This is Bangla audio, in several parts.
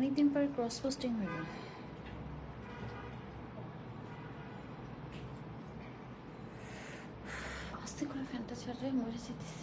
অনেকদিন পরে ক্রস পোস্টিং হইল। আস্তে করে ফ্যানটা ছাড়লে মরে যেতেছি।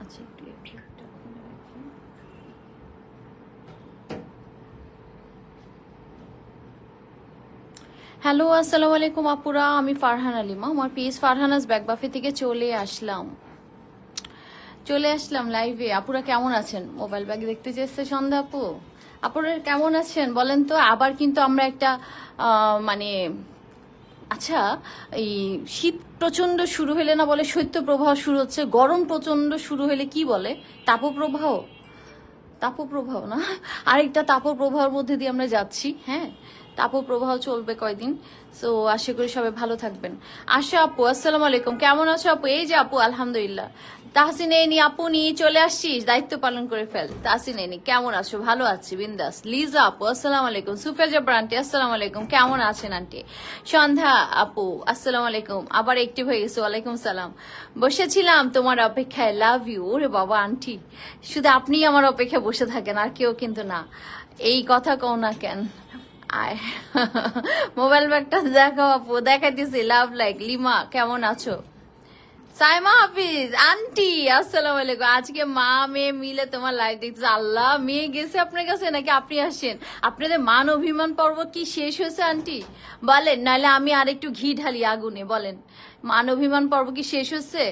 আচ্ছা, একটু একটা খুলে রাখি। হ্যালো, আসসালামু আলাইকুম আপুরা, আমি ফারহান আলিমা, আমার পেজ ফারহানাস ব্যাকবাফে থেকে চলে আসলাম লাইভে। আপুরা কেমন আছেন? মোবাইল ব্যাগ দেখতে চেয়েছে সন্ধ্যা আপু। আপুরা কেমন আছেন বলেন তো? আবার কিন্তু আমরা একটা মানে আচ্ছা, এই শীত প্রচন্ড শুরু হলে না বলে শৈত্যপ্রবাহ শুরু হচ্ছে, গরম প্রচন্ড শুরু হলে কি বলে? তাপপ্রবাহ। তাপপ্রবাহ না, আরেকটা তাপপ্রবাহের মধ্যে দিয়ে আমরা যাচ্ছি। হ্যাঁ, তাপপ্রবাহ চলবে কয়দিন। সো আশা করি সবাই ভালো থাকবেন। আশা আপু, আসসালামু আলাইকুম, কেমন আছো আপু? এই যে আপু, আলহামদুলিল্লাহ। তাহসিন এনি আপু, নিয়ে চলে আসছিস, দায়িত্ব পালন করে ফেল। তাহসিন এনি কেমন আছো? ভালো আছি, বিন্দাস। লিজা আপু, আসসালামু আলাইকুম। সুফিয়া জাবর আন্টি, আসসালামু আলাইকুম, কেমন আছেন আন্টি? সন্ধ্যা আপু, আসসালামু আলাইকুম, আবার একটিভ হয়ে গেছে। ওয়ালাইকুম সালাম। বসেছিলাম তোমার অপেক্ষায়, লাভ ইউ। ওরে বাবা আন্টি, শুধু আপনিই আমার অপেক্ষায় বসে থাকেন, আর কেউ কিন্তু না। এই কথা কও না কেন? আয়, মোবাইল ব্যাগটা দেখাও আপু। দেখাইতেছি, লাভ লাইক। লিমা কেমন আছো? সাইমা হাফিজ আন্টি, আসসালামু আলাইকুম। আজকে মা মেয়ে মিলে তোমার লাইভ দেখতেছে। আল্লাহ, মেয়ে গেছে আপনার কাছে নাকি আপনি আসেন? আপনাদের মান অভিমান পর্ব কি শেষ হয়েছে আন্টি? বলেন, নাহলে আমি আরেকটু ঘি ঢালি আগুনে। বলেন, মান অভিমান পর্ব কি শেষ হচ্ছে?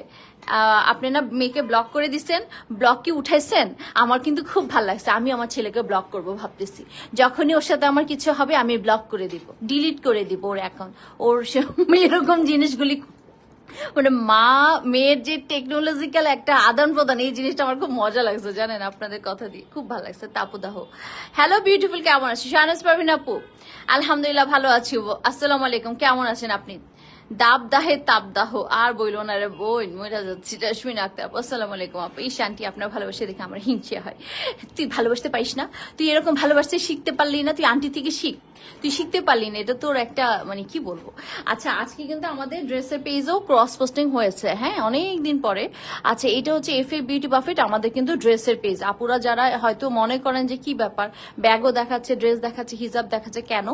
আপনি না মেয়েকে ব্লক করে দিচ্ছেন, ব্লক কি উঠাইছেন? আমার কিন্তু খুব ভালো লাগছে। আমি আমার ছেলেকে ব্লক করব ভাবতেছি। যখনই ওর সাথে আমার কিছু হবে আমি ব্লক করে দিব, ডিলিট করে দিব ওর অ্যাকাউন্ট। ওর এরকম জিনিসগুলি মানে মা মেয়ের যে টেকনোলজিক্যাল একটা আদান প্রদান, এই জিনিসটা আমার খুব মজা লাগছে জানেন, আপনাদের কথা দিয়ে খুব ভালো লাগছে। তাপুদাহ, হ্যালো বিউটিফুল, কেমন আছি? শাহনাজ পারভিন আপু, আলহামদুলিল্লাহ ভালো আছি। আসসালামু আলাইকুম, কেমন আছেন আপনি? দাবদাহে তাপদাহ, আর বইল না রে বোন, মরে যাচ্ছি। রশ্মিন আক্তার আপু, আসসালামু আলাইকুম আপু। এই শান্তি, আপনার ভালোবাসা দেখে আমার হিংসে হয়। তুই ভালোবাসতে পারিস না? তুই এরকম ভালোবাসতে শিখতে পারলি না? তুই আন্টি থেকে শিখ। তুই শিখতে পারলি না, এটা তোর একটা মানে কি বলবো। আচ্ছা, আজকে কিন্তু আমাদের ড্রেসের পেজও ক্রস পোস্টিং হয়েছে, হ্যাঁ, অনেক দিন পরে। আচ্ছা, এটা হচ্ছে এফএ বিউটি বাফেট, আমাদের কিন্তু ড্রেসের পেজ। আপুরা যারা হয়তো মনে করেন যে কি ব্যাপার, ব্যাগও দেখাচ্ছে, ড্রেস দেখাচ্ছে, হিজাব দেখাচ্ছে, কেন?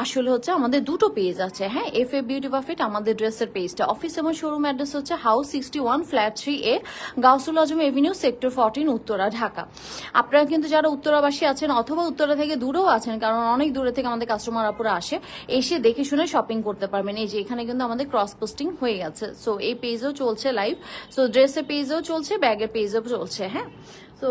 আসলে হচ্ছে আমাদের দুটো পেজ আছে। হ্যাঁ, এফএ বিউটি বাফেট আমাদের ড্রেসের পেজটা। অফিস এবং শোরুম অ্যাড্রেস হচ্ছে হাউস 61 ফ্ল্যাট 3A, গাউসুল আজম এভিনিউ, সেক্টর 14, উত্তরা, ঢাকা। আপনারা কিন্তু যারা উত্তরাবাসী আছেন অথবা উত্তরা থেকে দূরেও আছেন, কারণ অনেক দূরে থেকে আমাদের কাস্টমার আপুরা আসে, এসে দেখে শুনে শপিং করতে পারবেন। এই যে এখানে কিন্তু আমাদের ক্রস পোস্টিং হয়ে গেছে। সো এই পেজও চলছে লাইভ। সো ড্রেসের পেজও চলছে, ব্যাগের পেজও চলছে। হ্যাঁ, তো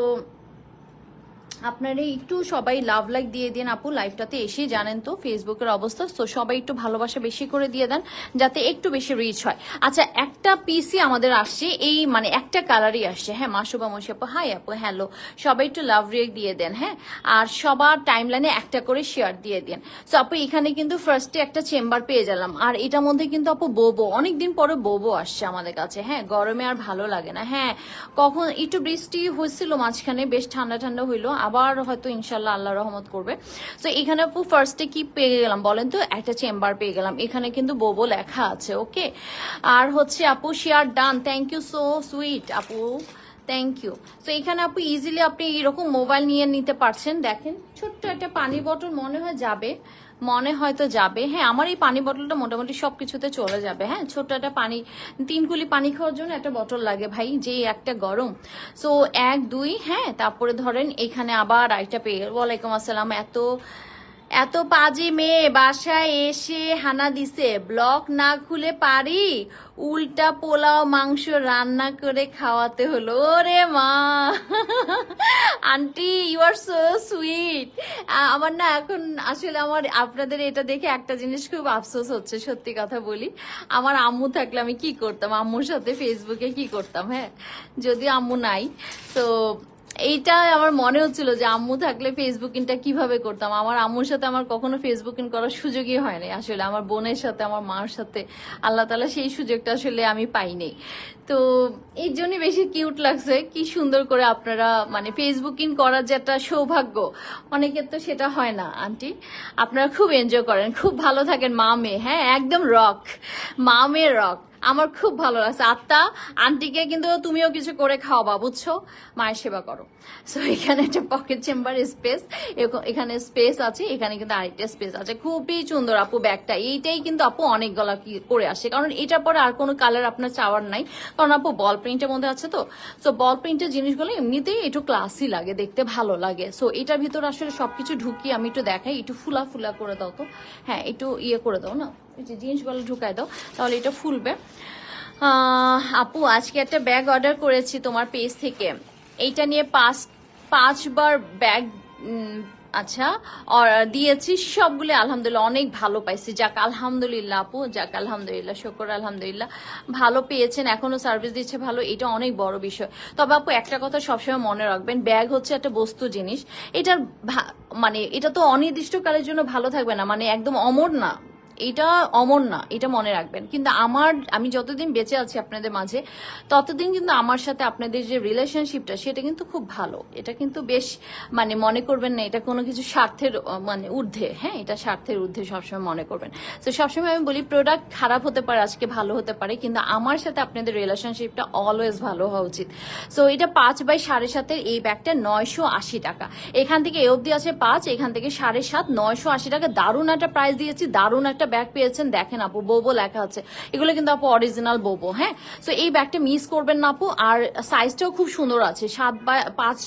আপনারা একটু সবাই লাভ লাইক দিয়ে দিন আপু, লাইভটাতে এসে জানেন তো ফেসবুকের অবস্থা। তো সবাই একটু ভালোবাসা বেশি করে দিয়ে দেন, যাতে একটু বেশি রিচ হয়। আচ্ছা, একটা পিসি আমাদের আসছে, এই মানে একটা কালারই আসছে। হ্যাঁ, মাসুবা মশি আপু, হাই আপু, হ্যালো। সবাই একটু লাভ রিয়েক দিয়ে দেন। হ্যাঁ, আর সবার টাইম লাইনে একটা করে শেয়ার দিয়ে দেন। সো আপু, এখানে কিন্তু ফার্স্টে একটা চেম্বার পেয়ে গেলাম, আর এটার মধ্যে কিন্তু আপু বোবো, অনেকদিন পরে বোবো আসছে আমাদের কাছে। হ্যাঁ, গরমে আর ভালো লাগে না। হ্যাঁ, কখন একটু বৃষ্টি হয়েছিল মাঝখানে, বেশ ঠান্ডা ঠান্ডা হইলো, আবার হয়তো ইনশাল্লাহ আল্লাহ রহমত করবে। তো এখানে আপু ফার্স্টে কি পেয়ে গেলাম বলেন তো? একটা চেম্বার পেয়ে গেলাম, এখানে কিন্তু বোবো লেখা আছে। ওকে, আর হচ্ছে আপু share done, thank you so sweet আপু, থ্যাংক ইউ। তো এখানে আপু ইজিলি আপনি এরকম মোবাইল নিয়ে নিতে পারছেন। দেখেন, ছোট্ট একটা পানি বটল মনে হয় যাবে, মনে হয়তো যাবে। হ্যাঁ, আমার এই পানি বটলটা মোটামুটি সবকিছুতে চলে যাবে। হ্যাঁ, ছোট্ট একটা পানি, 3 কুলি পানি খাওয়ার জন্য একটা বটল লাগে ভাই, যে একটা গরম। সো 1 2, হ্যাঁ, তারপরে ধরেন এখানে আবার আরেকটা পেয়ে। ওয়ালাইকুম আসসালাম। এত পাজি মেয়ে বাসায় এসে হানা দিছে, ব্লক না খুলে পারি, উল্টা পোলাও মাংস রান্না করে খাওয়াতে হলো। ওরে মা, aunty you are so sweet. আমার না এখন আসলে আমার আপনাদের এটা দেখে একটা জিনিস খুব আফসোস হচ্ছে, সত্যি কথা বলি। আমার আম্মু থাকলে আমি কি করতাম, আম্মুর সাথে ফেসবুকে কি করতাম। হ্যাঁ, যদি আম্মু নাই তো এইটা আমার মনে হচ্ছিল যে আম্মু থাকলে ফেসবুকিংটা কিভাবে করতাম। আমার আম্মুর সাথে আমার কখনো ফেসবুকিং করার সুযোগই হয়নি আসলে, আমার বোনের সাথে আমার মার সাথে আল্লাহ তাআলা সেই সুযোগটা আসলে আমি পাইনি। তো এই জন্যই বেশি কিউট লাগছে, কি সুন্দর করে আপনারা মানে ফেসবুকিং করার যে একটা সৌভাগ্য, অনেকের তো সেটা হয় না। আন্টি আপনারা খুব এনজয় করেন, খুব ভালো থাকেন মা মেয়ে। হ্যাঁ একদম রক, মা মেয়ে রক। আমার খুব ভালো লাগছে। আত্মা আন্টিকে কিন্তু তুমিও কিছু করে খাওয়াবা, বুঝছো, মায়ের সেবা করো। সো এখানে একটা পকেট চেম্বার স্পেস, এখানে স্পেস আছে, এখানে কিন্তু আরেকটা স্পেস আছে। খুবই সুন্দর আপু ব্যাগটা, এইটাই কিন্তু আপু অনেক গলা করে আসে, কারণ এটার পরে আর কোনো কালার আপনার চাওয়ার নাই, কারণ আপু বল প্রিন্টের মধ্যে আছে তো। সো বল প্রিন্টের জিনিসগুলো এমনিতেই একটু ক্লাসি লাগে, দেখতে ভালো লাগে। সো এটার ভিতর আসলে সবকিছু ঢুকিয়ে আমি একটু দেখাই, একটু ফুলা ফুলা করে দাও তো। হ্যাঁ একটু ইয়ে করে দাও না, এই যে জিনিসগুলো ঢুকাই দাও, তাহলে এটা ফুলবে। আপু আজকে একটা ব্যাগ অর্ডার করেছি তোমার পেজ থেকে, এইটা নিয়ে পাঁচবার ব্যাগ আচ্ছা অর্ডার দিয়েছি, সবগুলো আলহামদুলিল্লাহ অনেক ভালো পাইছি। যাক আলহামদুলিল্লাহ আপু, যাক আলহামদুলিল্লাহ, শুকর আলহামদুলিল্লাহ, ভালো পেয়েছেন, এখনো সার্ভিস দিচ্ছে ভালো, এটা অনেক বড় বিষয়। তবে আপু একটা কথা সবসময় মনে রাখবেন, ব্যাগ হচ্ছে একটা বস্তু জিনিস, এটার মানে এটা তো অনির্দিষ্টকালের জন্য ভালো থাকবে না, মানে একদম অমর না, এটা অমর না, এটা মনে রাখবেন। কিন্তু আমি যতদিন বেঁচে আছি আপনাদের মাঝে, ততদিন কিন্তু আমার সাথে আপনাদের যে রিলেশনশিপটা সেটা কিন্তু খুব ভালো, এটা কিন্তু বেশ মানে মনে করবেন না এটা কোনো কিছু স্বার্থের মানে ঊর্ধ্বে। হ্যাঁ এটা স্বার্থের ঊর্ধ্বে সবসময় মনে করবেন। তো সবসময় আমি বলি প্রোডাক্ট খারাপ হতে পারে, আজকে ভালো হতে পারে, কিন্তু আমার সাথে আপনাদের রিলেশনশিপটা অলওয়েজ ভালো হওয়া উচিত। সো এটা 5x7.5 এই ব্যাগটা 980 টাকা, এখান থেকে এ অব্দি আছে 5, এখান থেকে 7.5, 980 টাকা। দারুণ একটা প্রাইস দিয়েছি, দারুণ একটা ব্যাগ পেয়েছেন। দেখেন আপু বোবো লেখা আছে, এগুলো কিন্তু আপু অরিজিনাল বোবো। হ্যাঁ সো এই ব্যাগটা মিস করবেন না আপু। আর সাইজটাও খুব সুন্দর আছে, 7x5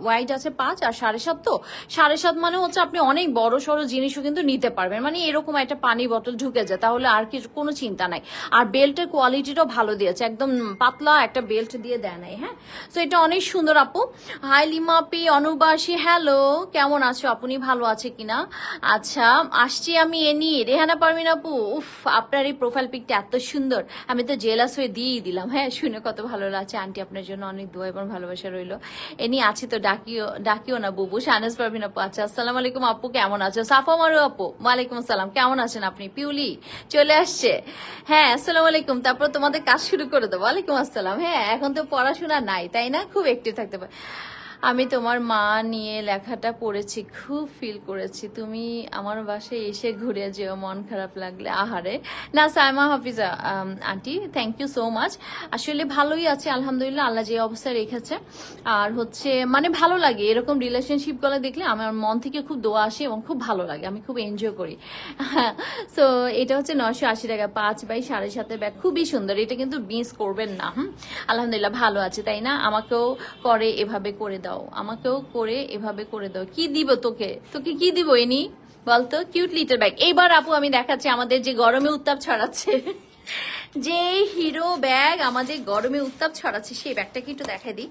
ওয়াইড আছে 5 আর 7.5, তো 7.5 মানে হচ্ছে আপনি অনেক বড় সড়ো জিনিসও কিন্তু নিতে পারবেন, মানে এরকম একটা পানি বোতল ঢুকে যায়, তাহলে আর কিছু কোনো চিন্তা নাই। আর বেল্টের কোয়ালিটিটাও ভালো দিয়েছে, একদম পাতলা একটা বেল্ট দিয়ে দেয় নাই। হ্যাঁ সো এটা অনেক সুন্দর আপু। হাই লিমাপি অনুবাসী, হ্যালো, কেমন আছো আপনি, ভালো আছে কিনা? আচ্ছা আসছি আমি এনি রেহানা পারমিন আপু, উফ আপনার এই প্রোফাইল পিকটা এত সুন্দর, আমি তো জেলাস হয়ে দিয়েই দিলাম। হ্যাঁ শুনে কত ভালো লাগছে। আন্টি আপনার জন্য অনেক দোয়া এবং ভালোবাসা রইলো। এনি আছি তো, ডাকিও না বুবু। শাহনাজ পারভিন আপু, আচ্ছা আসসালামু আলাইকুম আপু, কেমন আছো? সাফা মারু আপু, ওয়ালাইকুম আসসালাম, কেমন আছেন আপনি? পিউলি চলে আসছে, হ্যাঁ আসসালামু আলাইকুম। তারপর তোমাদের কাজ শুরু করে দেবো। ওয়ালাইকুম আসসালাম। হ্যাঁ এখন তো পড়াশোনা নাই তাই না, খুব অ্যাক্টিভ থাকতে পারে। আমি তোমার মা নিয়ে লেখাটা পড়েছি, খুব ফিল করেছি, তুমি আমার বাসায় এসে ঘুরে যেও মন খারাপ লাগলে। আহারে না Saima Hafiza aunty, thank you so much. আসলে ভালোই আছে আলহামদুলিল্লাহ, আল্লাহ যে অবস্থায় রেখেছে। আর হচ্ছে মানে ভালো লাগে এরকম রিলেশনশিপ গুলো দেখলে, আমার মন থেকে খুব দোয়া আসে এবং খুব ভালো লাগে, আমি খুব এনজয় করি। সো এটা হচ্ছে 980 টাকা, 5x7.5 ব্যাগ, খুবই সুন্দর, এটা কিন্তু মিস করবেন না। আলহামদুলিল্লাহ ভালো আছে তাই না? আমাকেও করে এভাবে করে দাও, আমাকেও করে এভাবে করে দাও। কি দিব তোকে, তোকে কি দিব এনি বলতো? Cute little bag. এইবার আপু আমি দেখাচ্ছি আমাদের যে গরমে উত্তাপ ছড়াচ্ছে, যে হিরো ব্যাগ আমাদের গরমে উত্তাপ ছড়াচ্ছে, সেই ব্যাগটাকে একটু দেখাই দিই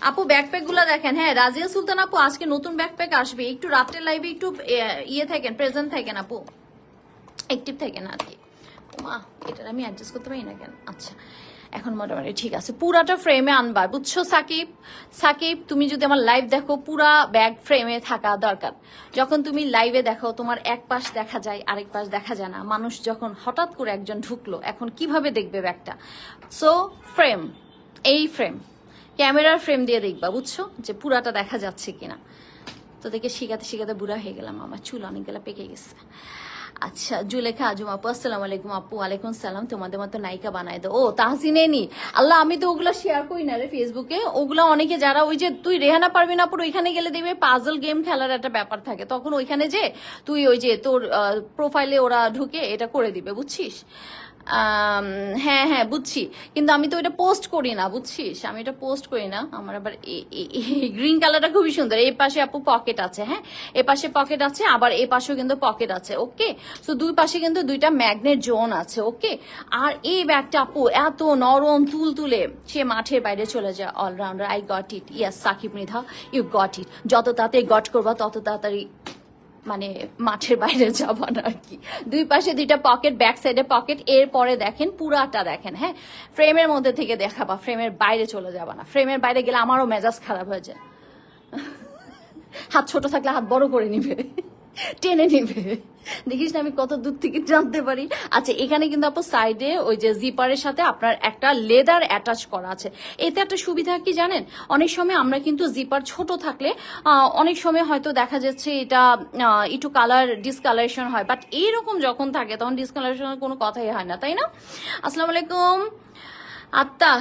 আপু। ব্যাকপ্যাক গুলা দেখেন। হ্যাঁ রাজিয়া সুলতান আপু, আজকে নতুন ব্যাকপ্যাক আসবে, একটু রাত্রের লাইভে একটু ইয়ে থাকেন, প্রেজেন্ট থাকেন আপু, অ্যাক্টিভ থাকেন আর কি। মা এটা আমি অ্যাডজাস্ট করতে পারি না কেন? আচ্ছা এখন মোটামুটি ঠিক আছে, পুরাটা ফ্রেমে আনবা, বুঝছো সাকিব? সাকিব তুমি যদি আমার লাইভ দেখো, পুরা ব্যাগ ফ্রেমে থাকা দরকার। যখন তুমি লাইভে দেখো তোমার এক পাশ দেখা যায়, আরেক পাশ দেখা যায় না, মানুষ যখন হঠাৎ করে একজন ঢুকলো, এখন কিভাবে দেখবে ব্যাগটা? সো ফ্রেম, এই ফ্রেম, ক্যামেরার ফ্রেম দিয়ে দেখবা, বুঝছো, যে পুরাটা দেখা যাচ্ছে কিনা। তো দেখে শিখাতে শিখাতে বুড়া হয়ে গেলাম, আমার চুল অনেকগুলো পেকে গেছে। আচ্ছা জুলেখা আজম আপু আসসালামু আলাইকুম আপু। ওয়ালাইকুম সালাম। তোমাদের মতো নায়িকা বানায় দাও। ও তাহসিনে নি আল্লাহ, আমি তো ওগুলা শেয়ার করি না রে ফেসবুকে। ওগুলা অনেকে যারা ওই যে তুই রেহানা পারবিন আপুর ওইখানে গেলে দেখবে পাজল গেম খেলার একটা ব্যাপার থাকে, তখন ওইখানে যে তুই ওই যে তোর প্রোফাইলে ওরা ঢুকে এটা করে দিবে, বুঝছিস? হ্যাঁ হ্যাঁ বুঝছি, কিন্তু আমি তো এটা পোস্ট করি না, বুঝছিস? আমি এটা পোস্ট করি না। আমার আবার গ্রিন কালারটা খুবই সুন্দর। এই পাশে আপু পকেট আছে, হ্যাঁ এ পাশে পকেট আছে, আবার এ পাশেও কিন্তু পকেট আছে। ওকে, সো দুই পাশে কিন্তু দুইটা ম্যাগনেট জোন আছে। ওকে, আর এই ব্যাগটা আপু এত নরম তুলতুলে, সে মাঠের বাইরে চলে যায়। Allrounder, I got it. Yes Sakib Mridha, you got it. যত তাড়াতাড়ি গট করবা তত তাড়াতাড়ি মানে মাঠের বাইরে যাবা না আর কি। দুই পাশে দুইটা পকেট, ব্যাক সাইডে পকেট। এরপরে দেখেন পুরাটা দেখেন, হ্যাঁ ফ্রেমের মধ্যে থেকে দেখাবা, ফ্রেমের বাইরে চলে যাবা না। ফ্রেমের বাইরে গেলে আমারও মেজাজ খারাপ হয়ে যায়। হাত ছোট থাকলে হাত বড় করে নিবে, টেনে নিবে। দেখিস না আমি কত দূর থেকে জানতে পারি। আচ্ছা এখানে কিন্তু আপু সাইডে ওই যে জিপারের সাথে আপনার একটা লেদার অ্যাটাচ করা আছে। এতে একটা সুবিধা কি জানেন, অনেক সময় আমরা কিন্তু জিপার ছোট থাকলে অনেক সময় হয়তো দেখা যাচ্ছে এটা একটু কালার ডিসকালারেশন হয়, বাট এইরকম যখন থাকে তখন ডিসকালারেশনের কোনো কথাই হয় না, তাই না? আসসালামু আলাইকুম আত্মা।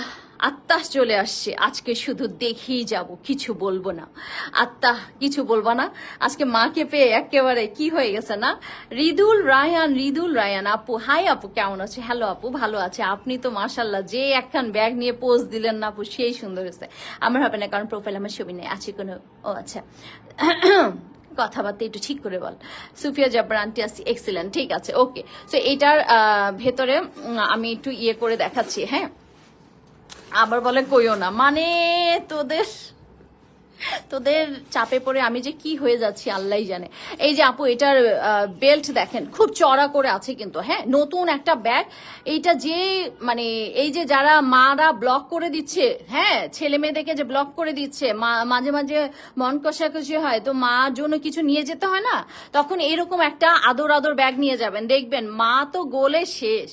আত্মা চলে আসছে, আজকে শুধু দেখেই যাব, কিছু বলবো না। আত্মা কিছু বলবো না, আজকে মাকে পেয়ে একেবারে কি হয়ে গেছে না। রিদুল রায়ান, রিদুল রায়ান আপু, হাই আপু কেমন আছে? হ্যালো আপু, ভালো আছে। আপনি তো মাশাল্লাহ যে একখান ব্যাগ নিয়ে পোজ দিলেন না আপু, সেই সুন্দর হয়েছে। আমার হবে না, কারণ প্রোফাইল আমার ছবি নেই, আছে কোনো? ও আচ্ছা কথাবার্তা একটু ঠিক করে বল। সুফিয়া জাবর আন্টি আসি, এক্সিলেন্ট, ঠিক আছে ওকে। সো এটার ভেতরে আমি একটু ইয়ে করে দেখাচ্ছি, হ্যাঁ আবার বলে কইও না, মানে তোদের তোদের চাপে পড়ে আমি যে কি হয়ে যাচ্ছি আল্লাহই জানে। এই যে আপু এটার বেল্ট দেখেন খুব চড়া করে আছে কিন্তু, হ্যাঁ নতুন একটা ব্যাগ। এইটা যে মানে এই যে যারা মারা ব্লক করে দিচ্ছে, হ্যাঁ ছেলে মেয়েদেরকে যে ব্লক করে দিচ্ছে, মাঝে মাঝে মন কষাকষি হয়, তো মার জন্য কিছু নিয়ে যেতে হয় না, তখন এরকম একটা আদর আদর ব্যাগ নিয়ে যাবেন, দেখবেন মা তো গোলে শেষ।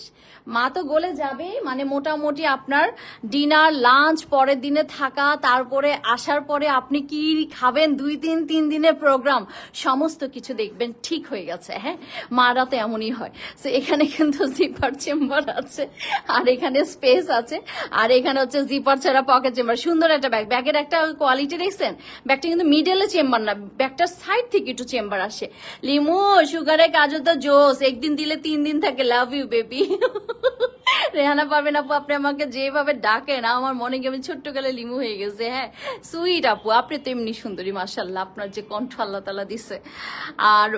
মা তো গলে যাবে, মানে মোটামুটি আপনার ডিনার লাঞ্চ পরের দিনে থাকা, তারপরে আসার পরে আপনি কি খাবেন, 2-3 দিনের প্রোগ্রাম, সমস্ত কিছু দেখবেন ঠিক হয়ে গেছে। হ্যাঁ মারা তো এমনই হয়। তো এখানে কিন্তু জিপার চেম্বার আছে, আর এখানে স্পেস আছে, আর এখানে হচ্ছে জিপার ছাড়া পকেট চেম্বার। সুন্দর একটা ব্যাগ। ব্যাগের একটা কোয়ালিটি দেখছেন, ব্যাগটা কিন্তু মিডলে চেম্বার না, ব্যাগটার সাইড থেকে একটু চেম্বার আসে। লিমু সুগারে কাজও তো জোস, একদিন দিলে 3 দিন থাকে। Love you baby. রেহানা পারবেন আপু, আপনি আমাকে যেভাবে ডাকেন আমার মনে কেমন ছোট্ট কালে লিমু হয়ে গেছে। হ্যাঁ সুইট আপু, আপনি তো এমনি সুন্দরী মাশাল্লাহ, আপনার যে কণ্ঠ আল্লাহ তাআলা দিছে। আর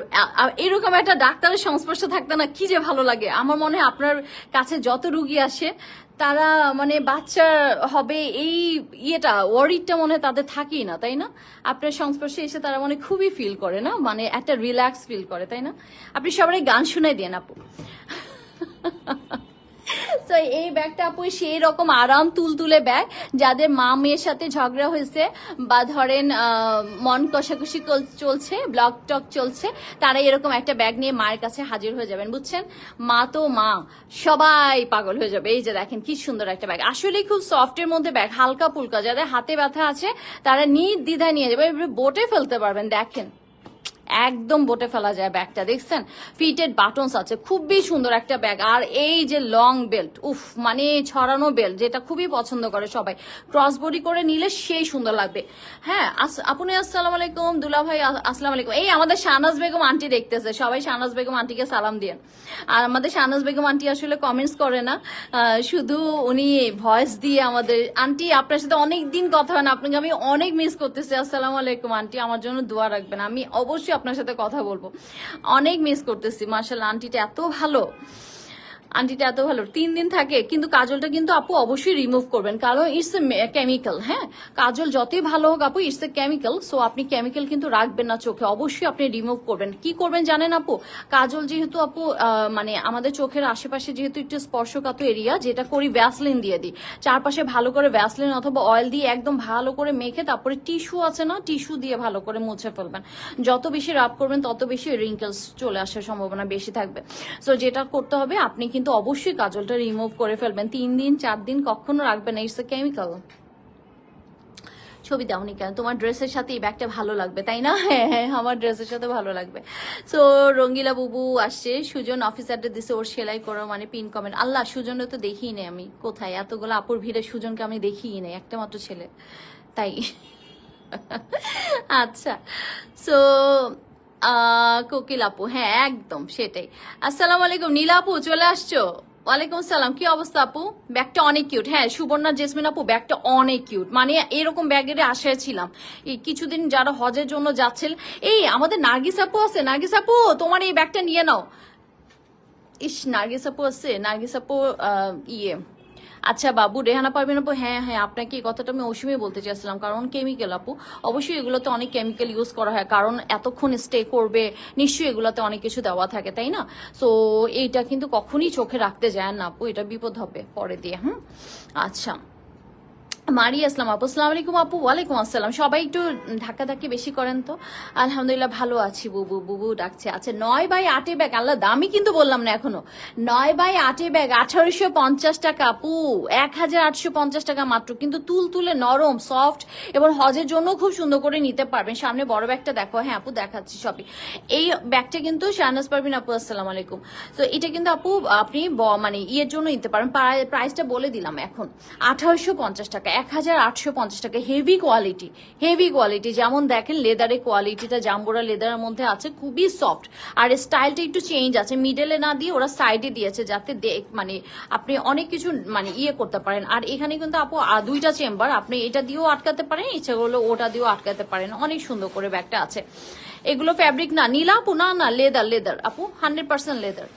এরকম একটা ডাক্তারের সংস্পর্শে থাকতে না কি যে ভালো লাগে। আমার মনে হয় আপনার কাছে যত রুগী আসে তারা মানে বাচ্চা হবে এই ইয়েটা, ওয়ারিডটা মনে হয় তাদের থাকেই না, তাই না? আপনার সংস্পর্শে এসে তারা মানে খুবই ফিল করে না, মানে একটা রিল্যাক্স ফিল করে, তাই না? আপনি সবাই গান শুনাই দেন আপু। তো এই ব্যাগটা আপু সেই রকম আরাম তুলতুলে ব্যাগ, যাদের মা মেয়ের সাথে ঝগড়া হয়েছে বা ধরেন মন কষাকষি চলছে, ব্লক টক চলছে, তারা এরকম একটা ব্যাগ নিয়ে মায়ের কাছে হাজির হয়ে যাবেন, বুঝছেন? মা তো মা, সবাই পাগল হয়ে যাবে। এই যে দেখেন কি সুন্দর একটা ব্যাগ, আসলে খুব সফটের মধ্যে ব্যাগ, হালকা পুলকা। যাদের হাতে ব্যথা আছে তারা নির্দ্বিধায় নিয়ে যাবে, বোটে ফেলতে পারবেন। দেখেন একদম বোটে ফেলা যায় ব্যাগটা, দেখছেন ফিটেড বাটনস আছে, খুবই সুন্দর একটা ব্যাগ। আর এই যে লং বেল্ট, উফ মানে ছড়ানো বেল্ট, যেটা খুবই পছন্দ করে সবাই, ক্রস বডি করে নিলে সেই সুন্দর লাগবে। হ্যাঁ আপনি আসসালামু আলাইকুম দুলা ভাই, আসসালামু আলাইকুম। এই আমাদের শাহনাজ বেগম আন্টি দেখতেছে, সবাই শাহনাজ বেগম আন্টিকে সালাম দিয়েন। আর আমাদের শাহনাজ বেগম আন্টি আসলে কমেন্টস করে না, শুধু উনি ভয়েস দিয়ে আমাদের। আন্টি আপনার সাথে অনেক দিন কথা হয় না, আপনাকে আমি অনেক মিস করতেছি। আসসালামু আলাইকুম আন্টি, আমার জন্য দোয়া রাখবেন, আমি অবশ্যই আপনার সাথে কথা বলবো, অনেক মিস করতেছি। মাশাআল্লাহ আন্টিটা এত ভালো, আন্টিটা এত ভালো। 3 দিন থাকে, কিন্তু কাজলটা কিন্তু আপু অবশ্যই রিমুভ করবেন, কারণ ইটস এ কেমিক্যাল। হ্যাঁ কাজল যতই ভালো হোক আপু, ইটস এ কেমিক্যাল। সো আপনি কেমিক্যাল কিন্তু রাখবেন না চোখে, অবশ্যই আপনি রিমুভ করবেন। কি করবেন জানেন আপু, কাজল যেহেতু আপু মানে আমাদের চোখের আশেপাশে যেহেতু একটু স্পর্শকাতর এরিয়া, যেটা করি ভ্যাসলিন দিয়ে দিই, চারপাশে ভালো করে ভ্যাসলিন অথবা অয়েল দিয়ে একদম ভালো করে মেখে, তারপরে টিস্যু আছে না, টিস্যু দিয়ে ভালো করে মুছে ফেলবেন। যত বেশি রাব করবেন তত বেশি রিঙ্কেলস চলে আসার সম্ভাবনা বেশি থাকবে। সো যেটা করতে হবে, আপনি কিন্তু অবশ্যই কাজলটা রিমুভ করে ফেলবেন। 3 দিন 4 দিন কখনো রাখবেন না, ইটস এ কেমিক্যাল। ছবি দাওনি কেন? তোমার ড্রেসের সাথে এই ব্যাগটা ভালো লাগবে তাই না? হ্যাঁ হ্যাঁ, আমার ড্রেসের সাথে ভালো লাগবে। সো রঙ্গিলা বুবু আসছে, সুজন অফিস অ্যাড্রেস দিছে, ওর সেলাই করো মানে পিন কমেন্ট। আল্লাহ, সুজনও তো দেখিই নেই আমি, কোথায় এতগুলো আপুর ভিড়ে সুজনকে আমি দেখিই নেই, একটা মাত্র ছেলে তাই। আচ্ছা, সো কোকিল আপু, হ্যাঁ একদম সেটাই। আসসালামু আলাইকুম নীলা আপু, চলে আসছো? ওয়ালাইকুম সালাম, কি অবস্থা আপু? ব্যাগটা অনেক কিউট। হ্যাঁ সুবর্ণা জেসমিন আপু, ব্যাগটা অনেক কিউট, মানে এরকম ব্যাগের আশায় ছিলাম এই কিছুদিন যারা হজের জন্য যাচ্ছিল। এই আমাদের নার্গিস আপু আছে, নার্গিস আপু তোমার এই ব্যাগটা নিয়ে নাও। ইস, নার্গিস আপু আছে, নার্গিস আপু ইয়ে আচ্ছা বাবু, রেহানা পারবেন আপু, হ্যাঁ হ্যাঁ আপনাকে এই কথাটা আমি অসীমই বলতে চাইছিলাম, কারণ কেমিক্যাল আপু, অবশ্যই এগুলোতে অনেক কেমিক্যাল ইউজ করা হয়, কারণ এতক্ষণ স্টে করবে নিশ্চয়ই এগুলোতে অনেক কিছু দেওয়া থাকে তাই না? সো এইটা কিন্তু কখনই চোখে রাখতে যায় না আপু, এটা বিপদ হবে পরে দিয়ে। হুম, আচ্ছা মারি আসলাম আপু, আসসালামু আলাইকুম আপু। ওয়ালাইকুম আসসালাম। সবাই একটু ধাক্কাধাক্কি বেশি করেন তো। আলহামদুলিল্লাহ ভালো আছি বুবু, বুবু ডাকছে। আচ্ছা 9x8 ব্যাগ, আল্লাহ দামি কিন্তু বললাম না এখনো। 9x8 ব্যাগ 1850 টাকা আপু, 1850 টাকা মাত্র, কিন্তু তুল তুলে নরম সফট, এবং হজের জন্য খুব সুন্দর করে নিতে পারবেন। সামনে বড় ব্যাগটা দেখো, হ্যাঁ আপু দেখাচ্ছি সবই। এই ব্যাগটা কিন্তু শাহনাজ পারভিন আপু, আসসালামু আলাইকুম। তো এটা কিন্তু আপু আপনি মানে ইয়ের জন্য নিতে পারেন, প্রাইসটা বলে দিলাম এখন, 1850 টাকা, 1850 টাকা। হেভি কোয়ালিটি, হেভি কোয়ালিটি, যেমন দেখেন লেদারের কোয়ালিটিটা জাম্বুরা লেদারের মধ্যে আছে, খুবই সফট। আর স্টাইলটা একটু চেঞ্জ আছে, মিডলে না দিয়ে ওরা সাইডে দিয়েছে, যাতে মানে আপনি অনেক কিছু মানে ইয়ে করতে পারেন। আর এখানে কিন্তু আপু দুইটা চেম্বার, আপনি এটা দিয়েও আটকাতে পারেন, ইচ্ছা করলে ওটা দিয়েও আটকাতে পারেন। অনেক সুন্দর করে ব্যাগটা আছে। এগুলো ফ্যাব্রিক না নীলা আপু, না না লেদার, লেদার আপু, 100% লেদার,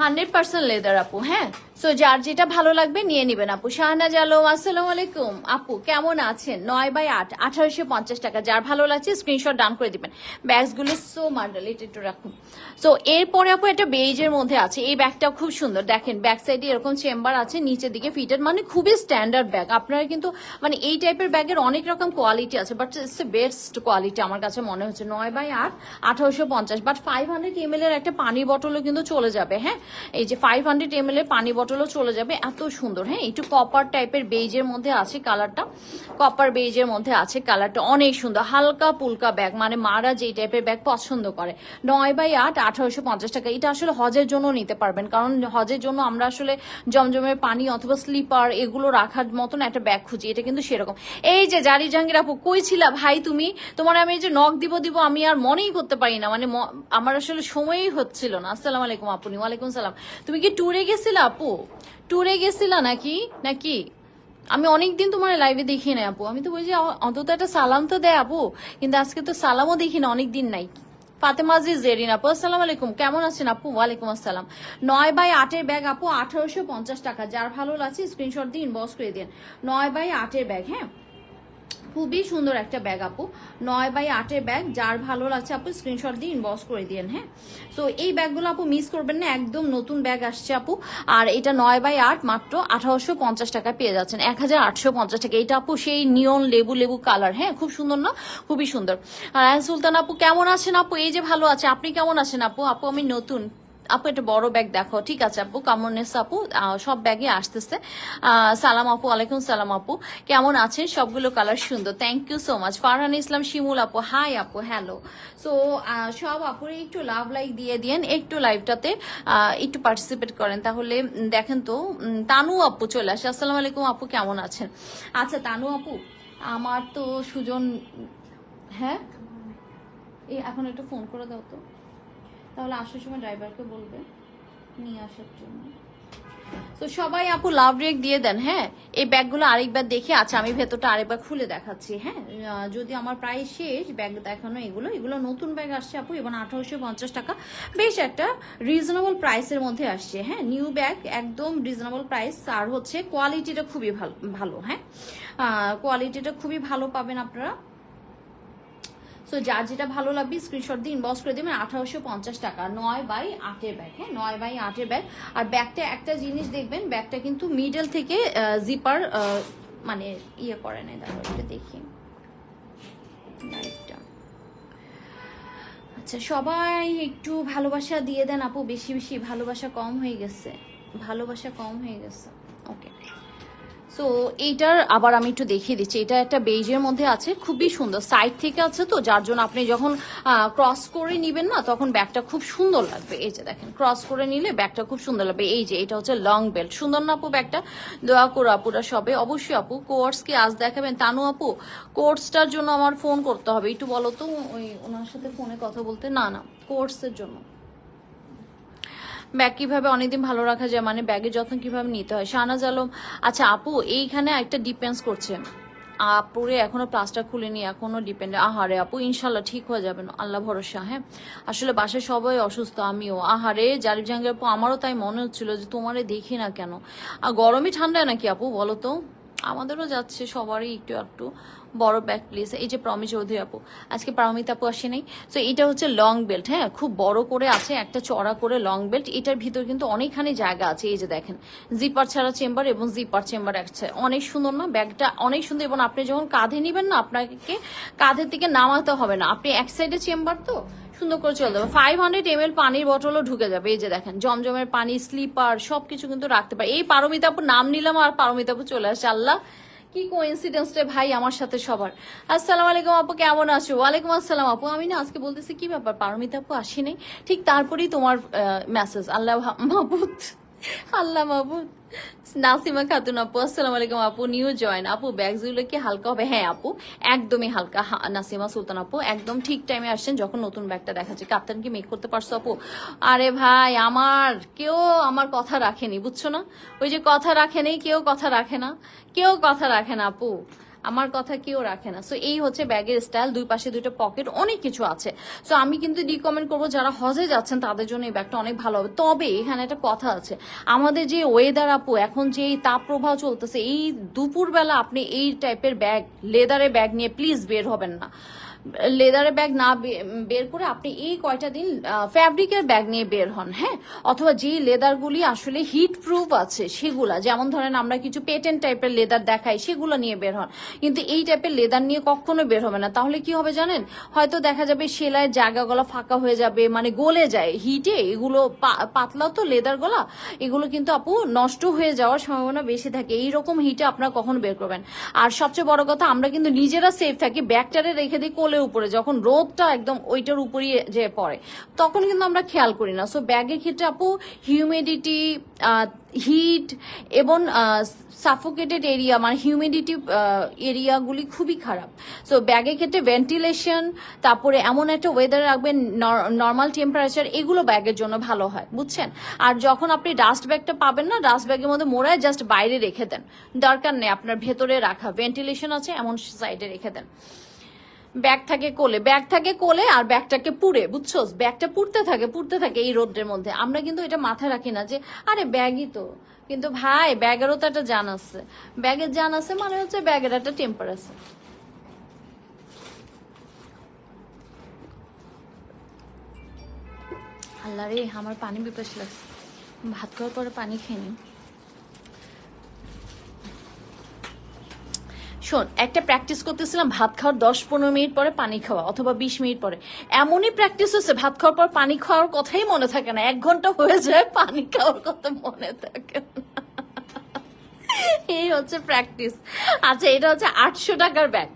100% লেদার আপু। হ্যাঁ, সো যার যেটা ভালো লাগবে নিয়ে নিবেন আপু। শাহনাজ আলম, আসসালামু আলাইকুম আপু, কেমন আছেন? 9x8, 1850 টাকা, যার ভালো লাগছে স্ক্রিনশট ডাউন করে দিবেন। ব্যাগসগুলো সো মার্ডাল, এটা একটু রাখুন। সো এরপরে আপু একটা বেইজের মধ্যে আছে, এই ব্যাগটা খুব সুন্দর, দেখেন ব্যাক সাইডে এরকম চেম্বার আছে, নিচের দিকে ফিটেড, মানে খুবই স্ট্যান্ডার্ড ব্যাগ। আপনারা কিন্তু মানে এই টাইপের ব্যাগের অনেক রকম কোয়ালিটি আছে, but it's A best quality আমার কাছে মনে হচ্ছে। 9x8, 1850, বাট 500 ml এর একটা পানি বটলও কিন্তু চলে যাবে। হ্যাঁ, এই যে 500 ml এর পানি বটলও চলে যাবে, এত সুন্দর। হ্যাঁ, একটু কপার টাইপের বেইজের মধ্যে আছে কালারটা, কপার বেইজের মধ্যে আছে কালারটা, অনেক সুন্দর, হালকা পুলকা ব্যাগ, মানে মারা যেই টাইপের ব্যাগ পছন্দ করে। 9x8, 1850 টাকা। এটা আসলে হজের জন্য নিতে পারবেন, কারণ হজের জন্য আমরা আসলে জমজমের পানি অথবা স্লিপার এগুলো রাখার মতন একটা ব্যাগ খুঁজি, এটা কিন্তু সেরকম। এই যে জারি জাহাঙ্গীর আপু, কই ছিলা ভাই তুমি? তোমার আমি এই যে নখ দিব দিব আমি আর মনেই করতে পারি না, মানে আমার আসলে সময়ই হচ্ছিল না। আসসালামু আলাইকুম আপনি। ওয়ালাইকুম সালাম। তুমি কি ট্যুরে গেছিলা আপু? ট্যুরে গেছিলা নাকি নাকি? আমি অনেকদিন তোমার লাইভে দেখি না আপু, আমি তো বলছি অন্তত একটা সালাম তো দেয় আপু, কিন্তু আজকে তো সালামও দেখি না, অনেকদিন নাই। ফাতেমা আজিজ জেরিন আপু, আসসালামু আলাইকুম, কেমন আছেন আপু? ওয়ালাইকুম আসসালাম। 9x8 ব্যাগ আপু, 1850 টাকা, যার ভালো লাগছে স্ক্রিনশট দিয়ে ইনবক্স করে দিন। 9x8 ব্যাগ, হ্যাঁ খুবই সুন্দর একটা ব্যাগ আপু, 9x8 ব্যাগ, যার ভালো লাগছে আপু স্ক্রিনশট দিয়ে ইনবক্স করে দিন। হ্যাঁ, সো এই ব্যাগগুলো আপু মিস করবেন না, একদম নতুন ব্যাগ আসছে আপু। আর এটা 9x8 মাত্র 1850 টাকায় পেয়ে যাচ্ছেন, 1850 টাকা। এটা আপু সেই নিয়ন লেবু লেবু কালার, হ্যাঁ খুব সুন্দর না? খুবই সুন্দর। আর সুলতান আপু, কেমন আছেন আপু? এই যে ভালো আছে, আপনি কেমন আছেন আপু? আপু আমি নতুন আপু, একটা বড় ব্যাগ দেখো। ঠিক আছে আপু, কামনেস আপু, সব ব্যাগে আসতেছে। সালাম আপু, আলাইকুম সালাম আপু, কেমন আছেন? সবগুলো কালার সুন্দর, thank you so much. Farhan Islam Shimul আপু, হাই আপু, হ্যালো। সো সব আপুরে একটু লাভ লাইক দিয়ে দিন, একটু লাইভটাতে একটু পার্টিসিপেট করেন, তাহলে দেখেন তো। তানু আপু চলে আসে, আসসালামু আলাইকুম আপু, কেমন আছেন? আচ্ছা তানু আপু, আমার তো সুজন, হ্যাঁ এই এখন একটু ফোন করে দাও তো, তাহলে আসার সময় ড্রাইভারকে বলবে নিয়ে আসার জন্য। তো সবাই আপু লাভ রেক দিয়ে দেন। হ্যাঁ, এই ব্যাগগুলো আরেকবার দেখে, আচ্ছা আমি ভেতরটা আরেকবার খুলে দেখাচ্ছি। হ্যাঁ, যদি আমার প্রায় শেষ ব্যাগ দেখানো, এগুলো এগুলো নতুন ব্যাগ আসছে আপু, এবং 1850 টাকা, বেশ একটা রিজনেবল প্রাইসের মধ্যে আসছে। হ্যাঁ, নিউ ব্যাগ, একদম রিজনেবল প্রাইস, আর হচ্ছে কোয়ালিটিটা খুবই ভালো ভালো। হ্যাঁ, কোয়ালিটিটা খুবই ভালো পাবেন আপনারা। সো যার যেটা ভালো লাগবে স্ক্রিনশট দিয়ে ইনবক্স করে দেবেন। 1850 টাকা, 9x8 ব্যাগ। হ্যাঁ, 9x8 ব্যাগ। আর ব্যাগটা একটা জিনিস দেখবেন, ব্যাগটা কিন্তু মিডল থেকে জিপার মানে ইয়ে করে নেই। দেখো এটা দেখি লাইটটা। আচ্ছা সবাই একটু ভালোবাসা দিয়ে দেন আপু, বেশি বেশি, ভালোবাসা কম হয়ে গেছে, ভালোবাসা কম হয়ে গেছে। ওকে, সো এইটার আবার আমি একটু দেখিয়ে দিচ্ছি, এটা একটা বেজের মধ্যে আছে, খুবই সুন্দর, সাইড থেকে আছে তো, যার জন্য আপনি যখন ক্রস করে নিবেন না তখন ব্যাগটা খুব সুন্দর লাগবে। এই যে দেখেন, ক্রস করে নিলে ব্যাগটা খুব সুন্দর লাগবে। এই যে এটা হচ্ছে লং বেল্ট, সুন্দর না আপু ব্যাগটা? দোয়া করো আপুরা সবে। অবশ্যই আপু, কোর্স কি আজ দেখাবেন? তানু আপু, কোর্সটার জন্য আমার ফোন করতে হবে, একটু বলো তো ওই ওনার সাথে ফোনে কথা বলতে। না না, কোর্সের জন্য। ব্যাগ কিভাবে অনেকদিন ভালো রাখা যায়, মানে ব্যাগের যত্ন কিভাবে নিতে হয়? শাহনাজ আলম, আচ্ছা আপু এইখানে একটা ডিপেন্ডস করছে, আপুরে এখনো প্লাস্টার খুলেনি, এখনো ডিপেন্ড। আহারে আপু, ইনশাল্লাহ ঠিক হয়ে যাবেন, আল্লাহ ভরসা। হ্যাঁ, আসলে বাসায় সবাই অসুস্থ, আমিও। আহারে জারিফ জাহাঙ্গীর আপু, আমারও তাই মনে হচ্ছিল যে তোমারে দেখি না কেন। আর গরমই ঠান্ডায় নাকি আপু বলো তো? আমাদেরও যাচ্ছে সবারই একটু একটু। বড় ব্যাগ প্লিজ। এই যে প্রমি চৌধুরী আপু, আজকে পারমিতা আপু আসে নাই। তো এটা হচ্ছে লং বেল্ট, হ্যাঁ, খুব বড় করে আছে, একটা চড়া করে লং বেল্ট। এটার ভিতর কিন্তু অনেকখানি জায়গা আছে। এই যে দেখেন, জিপার ছাড়া চেম্বার এবং জিপার চেম্বার আছে। অনেক সুন্দর না ব্যাগটা? অনেক সুন্দর। এবং আপনি যখন কাঁধে নিবেন না, আপনাকে কাঁধের থেকে নামাতে হবে না, আপনি এক সাইডে চেম্বার তো সুন্দর করে চলে যাবে। 500 ml পানির বটলও ঢুকে যাবে। এই যে দেখেন, জমজমের পানি, স্লিপার সবকিছু কিন্তু রাখতে পারে। এই পারমিতা আপুর নাম নিলাম আর পারমিতা আপু চলে আসে। আল্লাহ, কি কোইন্সিডেন্স রে ভাই আমার সাথে সবার। আসসালামু আলাইকুম আপু, কেমন আছো? ওয়ালাইকুম আসসালাম আপু। আমি না আজকে বলতেছি কি ব্যাপার, পারমিতা আপু আসি নাই, ঠিক তারপরেই তোমার মেসেজ। আল্লাহ মাহবুদ, আল্লাহ মাহবুদ। নাসিমা খাতুন আপু, আসসালামু আলাইকুম আপু, নিউ জয়েন আপু। ব্যাগগুলো কি হালকা হবে? হ্যাঁ আপু, একদমই হালকা। নাসিমা সুলতান আপু, একদম ঠিক টাইমে আসছেন যখন নতুন ব্যাগটা দেখাচ্ছে। কাপ্তান কি মেক করতে পারছো আপু? আরে ভাই আমার, কেউ আমার কথা রাখেনি, বুঝছো না? ওই যে কথা রাখেনি, কেউ কথা রাখে না, কেউ কথা রাখে না আপু, আমার কথা কেউ রাখে না। সো এই হচ্ছে ব্যাগের স্টাইল, দুই পাশে দুইটা পকেট, অনেক কিছু আছে। সো আমি কিন্তু রিকমেন্ড করবো যারা হজে যাচ্ছেন তাদের জন্য এই ব্যাগটা অনেক ভালো হবে। তবে এখানে একটা কথা আছে, আমাদের যে ওয়েদার আপু, এখন যে তাপ প্রবাহ চলতেছে, এই দুপুরবেলা আপনি এই টাইপের ব্যাগ, লেদারের ব্যাগ নিয়ে প্লিজ বের হবেন না। লেদারের ব্যাগ না বের করে আপনি এই কয়টা দিন ফ্যাব্রিকের ব্যাগ নিয়ে বের হন, হ্যাঁ, অথবা যে লেদারগুলি আসলে হিট প্রুফ আছে সেগুলা, যেমন ধরেন আমরা কিছু পেটেন্ট টাইপের লেদার দেখাই, সেগুলো নিয়ে বের হন। কিন্তু এই টাইপের লেদার নিয়ে কখনো বের হবে না, তাহলে কি হবে জানেন? হয়তো দেখা যাবে সেলাইয়ের জায়গাগুলো ফাঁকা হয়ে যাবে, মানে গলে যায় হিটে, এগুলো পাতলা তো লেদার গুলা, এগুলো কিন্তু আপু নষ্ট হয়ে যাওয়ার সম্ভাবনা বেশি থাকে এইরকম হিটে আপনারা কখন বের করবেন। আর সবচেয়ে বড় কথা, আমরা কিন্তু নিজেরা সেফ থাকি, ব্যাগটারে রেখে দিই কোলে উপরে, যখন রোদটা একদম ওইটার উপরই যে পড়ে তখন কিন্তু আমরা খেয়াল করি না। সো ব্যাগের ক্ষেত্রে আপু হিউমিডিটি, হিট এবং সাফোকেটেড এরিয়া, মানে হিউমিডিটি এরিয়াগুলি খুবই খারাপ। সো ব্যাগের ক্ষেত্রে ভেন্টিলেশন, তারপরে এমন একটা ওয়েদার রাখবেন, নর্মাল টেম্পারেচার, এগুলো ব্যাগের জন্য ভালো হয়, বুঝছেন? আর যখন আপনি ডাস্ট ব্যাগটা পাবেন না, ডাস্ট ব্যাগের মধ্যে মোড়ায় জাস্ট বাইরে রেখে দেন, দরকার নেই আপনার ভেতরে রাখা, ভেন্টিলেশন আছে এমন সাইডে রেখে দেন। ব্যাগ থাকে কোলে, ব্যাগ থাকে কোলে, আর ব্যাগটাকে পুড়ে, বুঝছো? ব্যাগটা পুড়তে থাকে এই রোদ্রের মধ্যে। আমরা কিন্তু এটা মাথায় রাখি না যে আরে ব্যাগই তো, কিন্তু ভাই ব্যাগেরও তো একটা জান আছে। ব্যাগের জান আছে মানে হচ্ছে ব্যাগের একটা টেম্পার আছে। আল্লাহ রে, আমার পানি বিপাস লাগছে, ভাত খাওয়ার পরে পানি খেয়ে। শোন, একটা প্র্যাকটিস করতেছিলাম ভাত খাওয়ার 10-15 মিনিট পরে পানি খাওয়া, অথবা 20 মিনিট পরে। এমনই প্র্যাকটিস হচ্ছে, ভাত খাওয়ার পর পানি খাওয়ার কথাই মনে থাকে না, 1 ঘন্টা হয়ে যায় পানি খাওয়ার কথা মনে থাকে না। এই হচ্ছে প্র্যাকটিস। আচ্ছা, এটা হচ্ছে 800 টাকার ব্যাগ,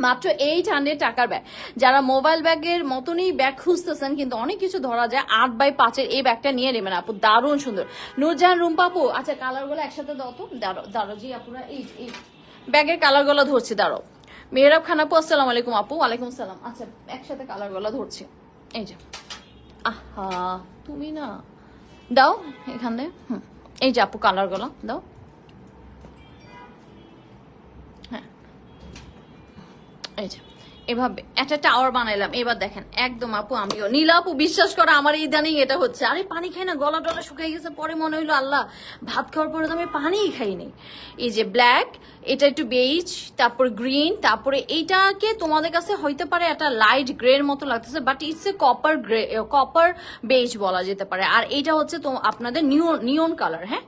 মাত্র 800 টাকার ব্যাগ। যারা মোবাইল ব্যাগের মতনই ব্যাগ খুঁজতেছেন কিন্তু অনেক কিছু ধরা যায়, 8x5 এই ব্যাগটা নিয়ে নেবেন আপু, দারুণ সুন্দর। নূরজাহান রুম্পা আপু, আচ্ছা কালার গুলো একসাথে দাও তো, দাঁড়ো জি আপুরা, এই ব্যাগের কালার গুলো ধরছি, দাঁড়ো। মেহরাব খান আপু, আসসালামু আলাইকুম আপু। ওয়ালাইকুম সালাম। আচ্ছা একসাথে কালার গুলো ধরছি, এই যে। আহা, তুমি না দাও এখানে, এই যে আপু কালার গুলো দাও, হ্যাঁ এই যে এভাবে একটা টাওয়ার বানাইলাম। এবার দেখেন একদম আপু, আমিও নীলা আপু, বিশ্বাস করো আমার ইদানিং এটা হচ্ছে, আরে পানি খাই না, গলা টলা শুকাই গেছে, পরে মনে হইলো আল্লাহ ভাত খাওয়ার পরে তো আমি পানিই খাইনি। এই যে ব্ল্যাক, এটা একটু বেজ, তারপর গ্রিন, তারপরে এইটাকে তোমাদের কাছে হইতে পারে একটা লাইট গ্রে এর মতো লাগতেছে, but it's a copper grey, copper base বলা যেতে পারে। আর এইটা হচ্ছে তো আপনাদের নিয়ন কালার, হ্যাঁ,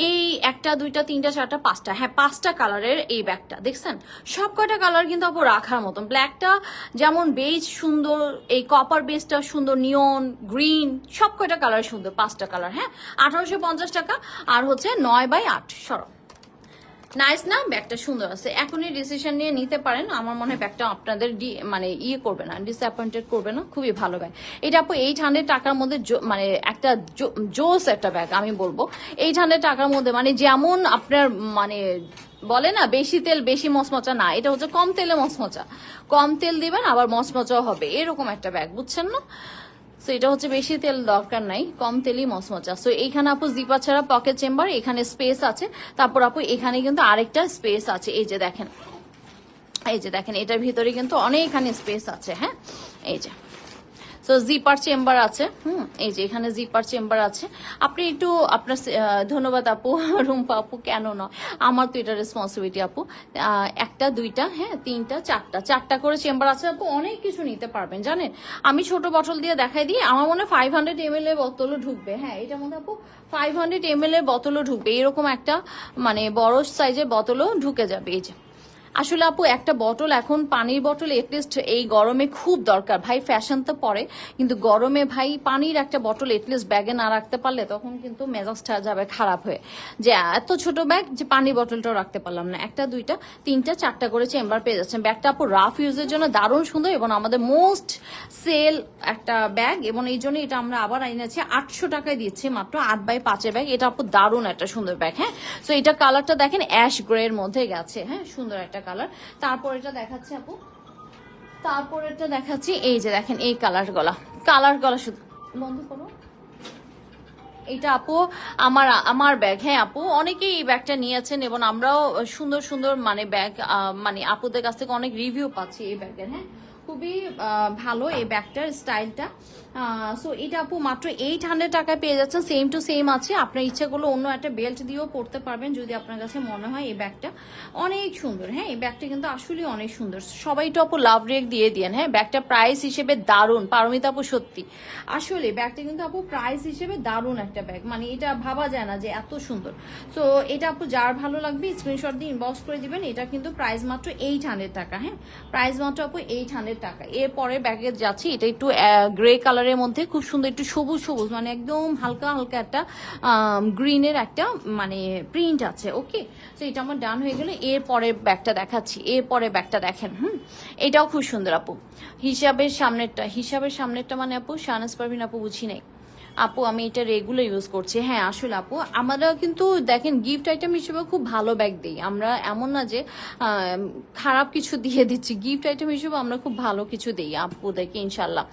এই 1 2 3 4 5টা, হ্যাঁ 5টা কালারের এই ব্যাগটা দেখছেন। সব কয়টা কালার কিন্তু আপু রাখার মতন। ব্ল্যাকটা যেমন বেজ সুন্দর, এই কপার বেজটা সুন্দর, নিয়ন, গ্রিন, সব কয়টা কালার সুন্দর, 5টা কালার, হ্যাঁ 1850 টাকা। আর হচ্ছে 9x8 সরো, নাইস না, ব্যাগটা সুন্দর আছে, এখনই ডিসিশন নিয়ে নিতে পারেন। আমার মনে হয় ব্যাগটা আপনাদের মানে ইয়ে করবে না, ডিসঅ্যাপয়েন্টেড করবে না, খুবই ভালো ব্যাগ এটা আপু। 800 টাকার মধ্যে মানে একটা জোস একটা ব্যাগ আমি বলবো। 800 টাকার মধ্যে মানে যেমন আপনার মানে বলে না বেশি তেল বেশি মচমচা, না এটা হচ্ছে কম তেলে মচমচা, কম তেল দিবেন আবার মচমচাও হবে, এরকম একটা ব্যাগ, বুঝছেন না? সো এটা হচ্ছে বেশি তেল দরকার নাই, কম তেলই মচমচা। সো এইখানে আপু জিপার ছাড়া পকেট চেম্বার, এখানে স্পেস আছে। তারপর আপু এখানে কিন্তু আরেকটা স্পেস আছে, এই যে দেখেন, এই যে দেখেন, এটার ভিতরে কিন্তু অনেকখানি স্পেস আছে। হ্যাঁ, এই যে তো জিপার চেম্বার আছে। এই যে এখানে জিপার চেম্বার আছে। আপনি একটু আপনার ধন্যবাদ আপু রুম্পা আপু, কেন না, আমার তো এটা রেসপন্সিবিলিটি আপু। একটা দুইটা হ্যাঁ তিনটা চারটা করে চেম্বার আছে আপু, অনেক কিছু নিতে পারবেন জানেন। আমি ছোট বটল দিয়ে দেখাই দিই, আমার মনে হয় 500 ml এর বোতলও ঢুকবে। হ্যাঁ এটার মধ্যে আপু 500 ml এর বোতলও ঢুকবে, এরকম একটা মানে বড় সাইজের বোতলও ঢুকে যাবে। এই যে আসলে আপু একটা বটল, এখন পানির বটল এটলিস্ট এই গরমে খুব দরকার ভাই, ফ্যাশন তো পরে, কিন্তু গরমে ভাই পানির একটা বটল এটলিস্ট ব্যাগে না রাখতে পারলে তখন কিন্তু মেজাজটা যাবে খারাপ হয়ে, যে এত ছোট ব্যাগ যে পানির বটলটাও রাখতে পারলাম না। একটা দুইটা তিনটা চারটা করে চেম্বার পেয়ে যাচ্ছেন। ব্যাগটা আপু রাফ ইউজের জন্য দারুণ সুন্দর এবং আমাদের মোস্ট সেল একটা ব্যাগ, এবং এই জন্য এটা আমরা আবার এনেছি 800 টাকায় দিচ্ছি মাত্র, 8x5 ব্যাগ। এটা আপু দারুণ একটা সুন্দর ব্যাগ। হ্যাঁ, তো এটা কালারটা দেখেন অ্যাশ গ্রে এর মধ্যে গেছে। হ্যাঁ, সুন্দর একটা কালার। তারপর এটা দেখাচ্ছি আপু, তারপর এটা দেখাচ্ছি, এই যে দেখেন এই কালার গলা শুধু বন্ধ করো। এটা আপু আমার ব্যাগ। হ্যাঁ আপু, অনেকেই এই ব্যাগটা নিয়েছেন এবং আমরাও সুন্দর সুন্দর মানে ব্যাগ মানে আপুদের কাছ থেকে অনেক রিভিউ পাচ্ছি এই ব্যাগের। হ্যাঁ, খুবই ভালো এই ব্যাগটার স্টাইলটা। সো এটা আপু মাত্র 800 টাকায় পেয়ে যাচ্ছেন, সেম টু সেম আছে। আপনার ইচ্ছে করলে অন্য একটা বেল্ট দিয়েও পড়তে পারবেন যদি আপনার কাছে মনে হয় এই ব্যাগটা অনেক সুন্দর। হ্যাঁ, এই ব্যাগটা কিন্তু আসলে অনেক সুন্দর, সবাই তো আপু লাভ রেক দিয়ে দিয়েন। হ্যাঁ, ব্যাগটা প্রাইস হিসেবে দারুণ, পারমিতা আপু সত্যি আসলে ব্যাগটা কিন্তু আপু প্রাইস হিসেবে দারুণ একটা ব্যাগ, মানে এটা ভাবা যায় না যে এত সুন্দর। সো এটা আপু যার ভালো লাগবে স্ক্রিনশট দিয়ে ইনবক্স করে দিবেন। এটা কিন্তু প্রাইস মাত্র 800 টাকা। হ্যাঁ, প্রাইস মাত্র আপু 800 টাকা। এরপরে ব্যাগে যাচ্ছি, এটা একটু গ্রে কালারের মধ্যে খুব সুন্দর, একটু সবুজ সবুজ মানে একদম হালকা হালকা একটা গ্রিনের একটা মানে প্রিন্ট আছে। ওকে, তো এটা আমার ডান হয়ে গেলে এরপরে ব্যাগটা দেখাচ্ছি। এরপরে ব্যাগটা দেখেন, এটাও খুব সুন্দর আপু। হিসাবের সামনেরটা মানে আপু শাহনাজ পারভিন আপু বুঝি নাই আপু, আমি এটা রেগুলার ইউজ করছি। হ্যাঁ আসলে আপু আমরা কিন্তু দেখেন গিফট আইটেম হিসেবে খুব ভালো ব্যাগ দিই আমরা, এমন না যে খারাপ কিছু দিয়ে দিচ্ছি, গিফট আইটেম হিসেবে আমরা খুব ভালো কিছু দিই আপুদেরকে ইনশাল্লাহ।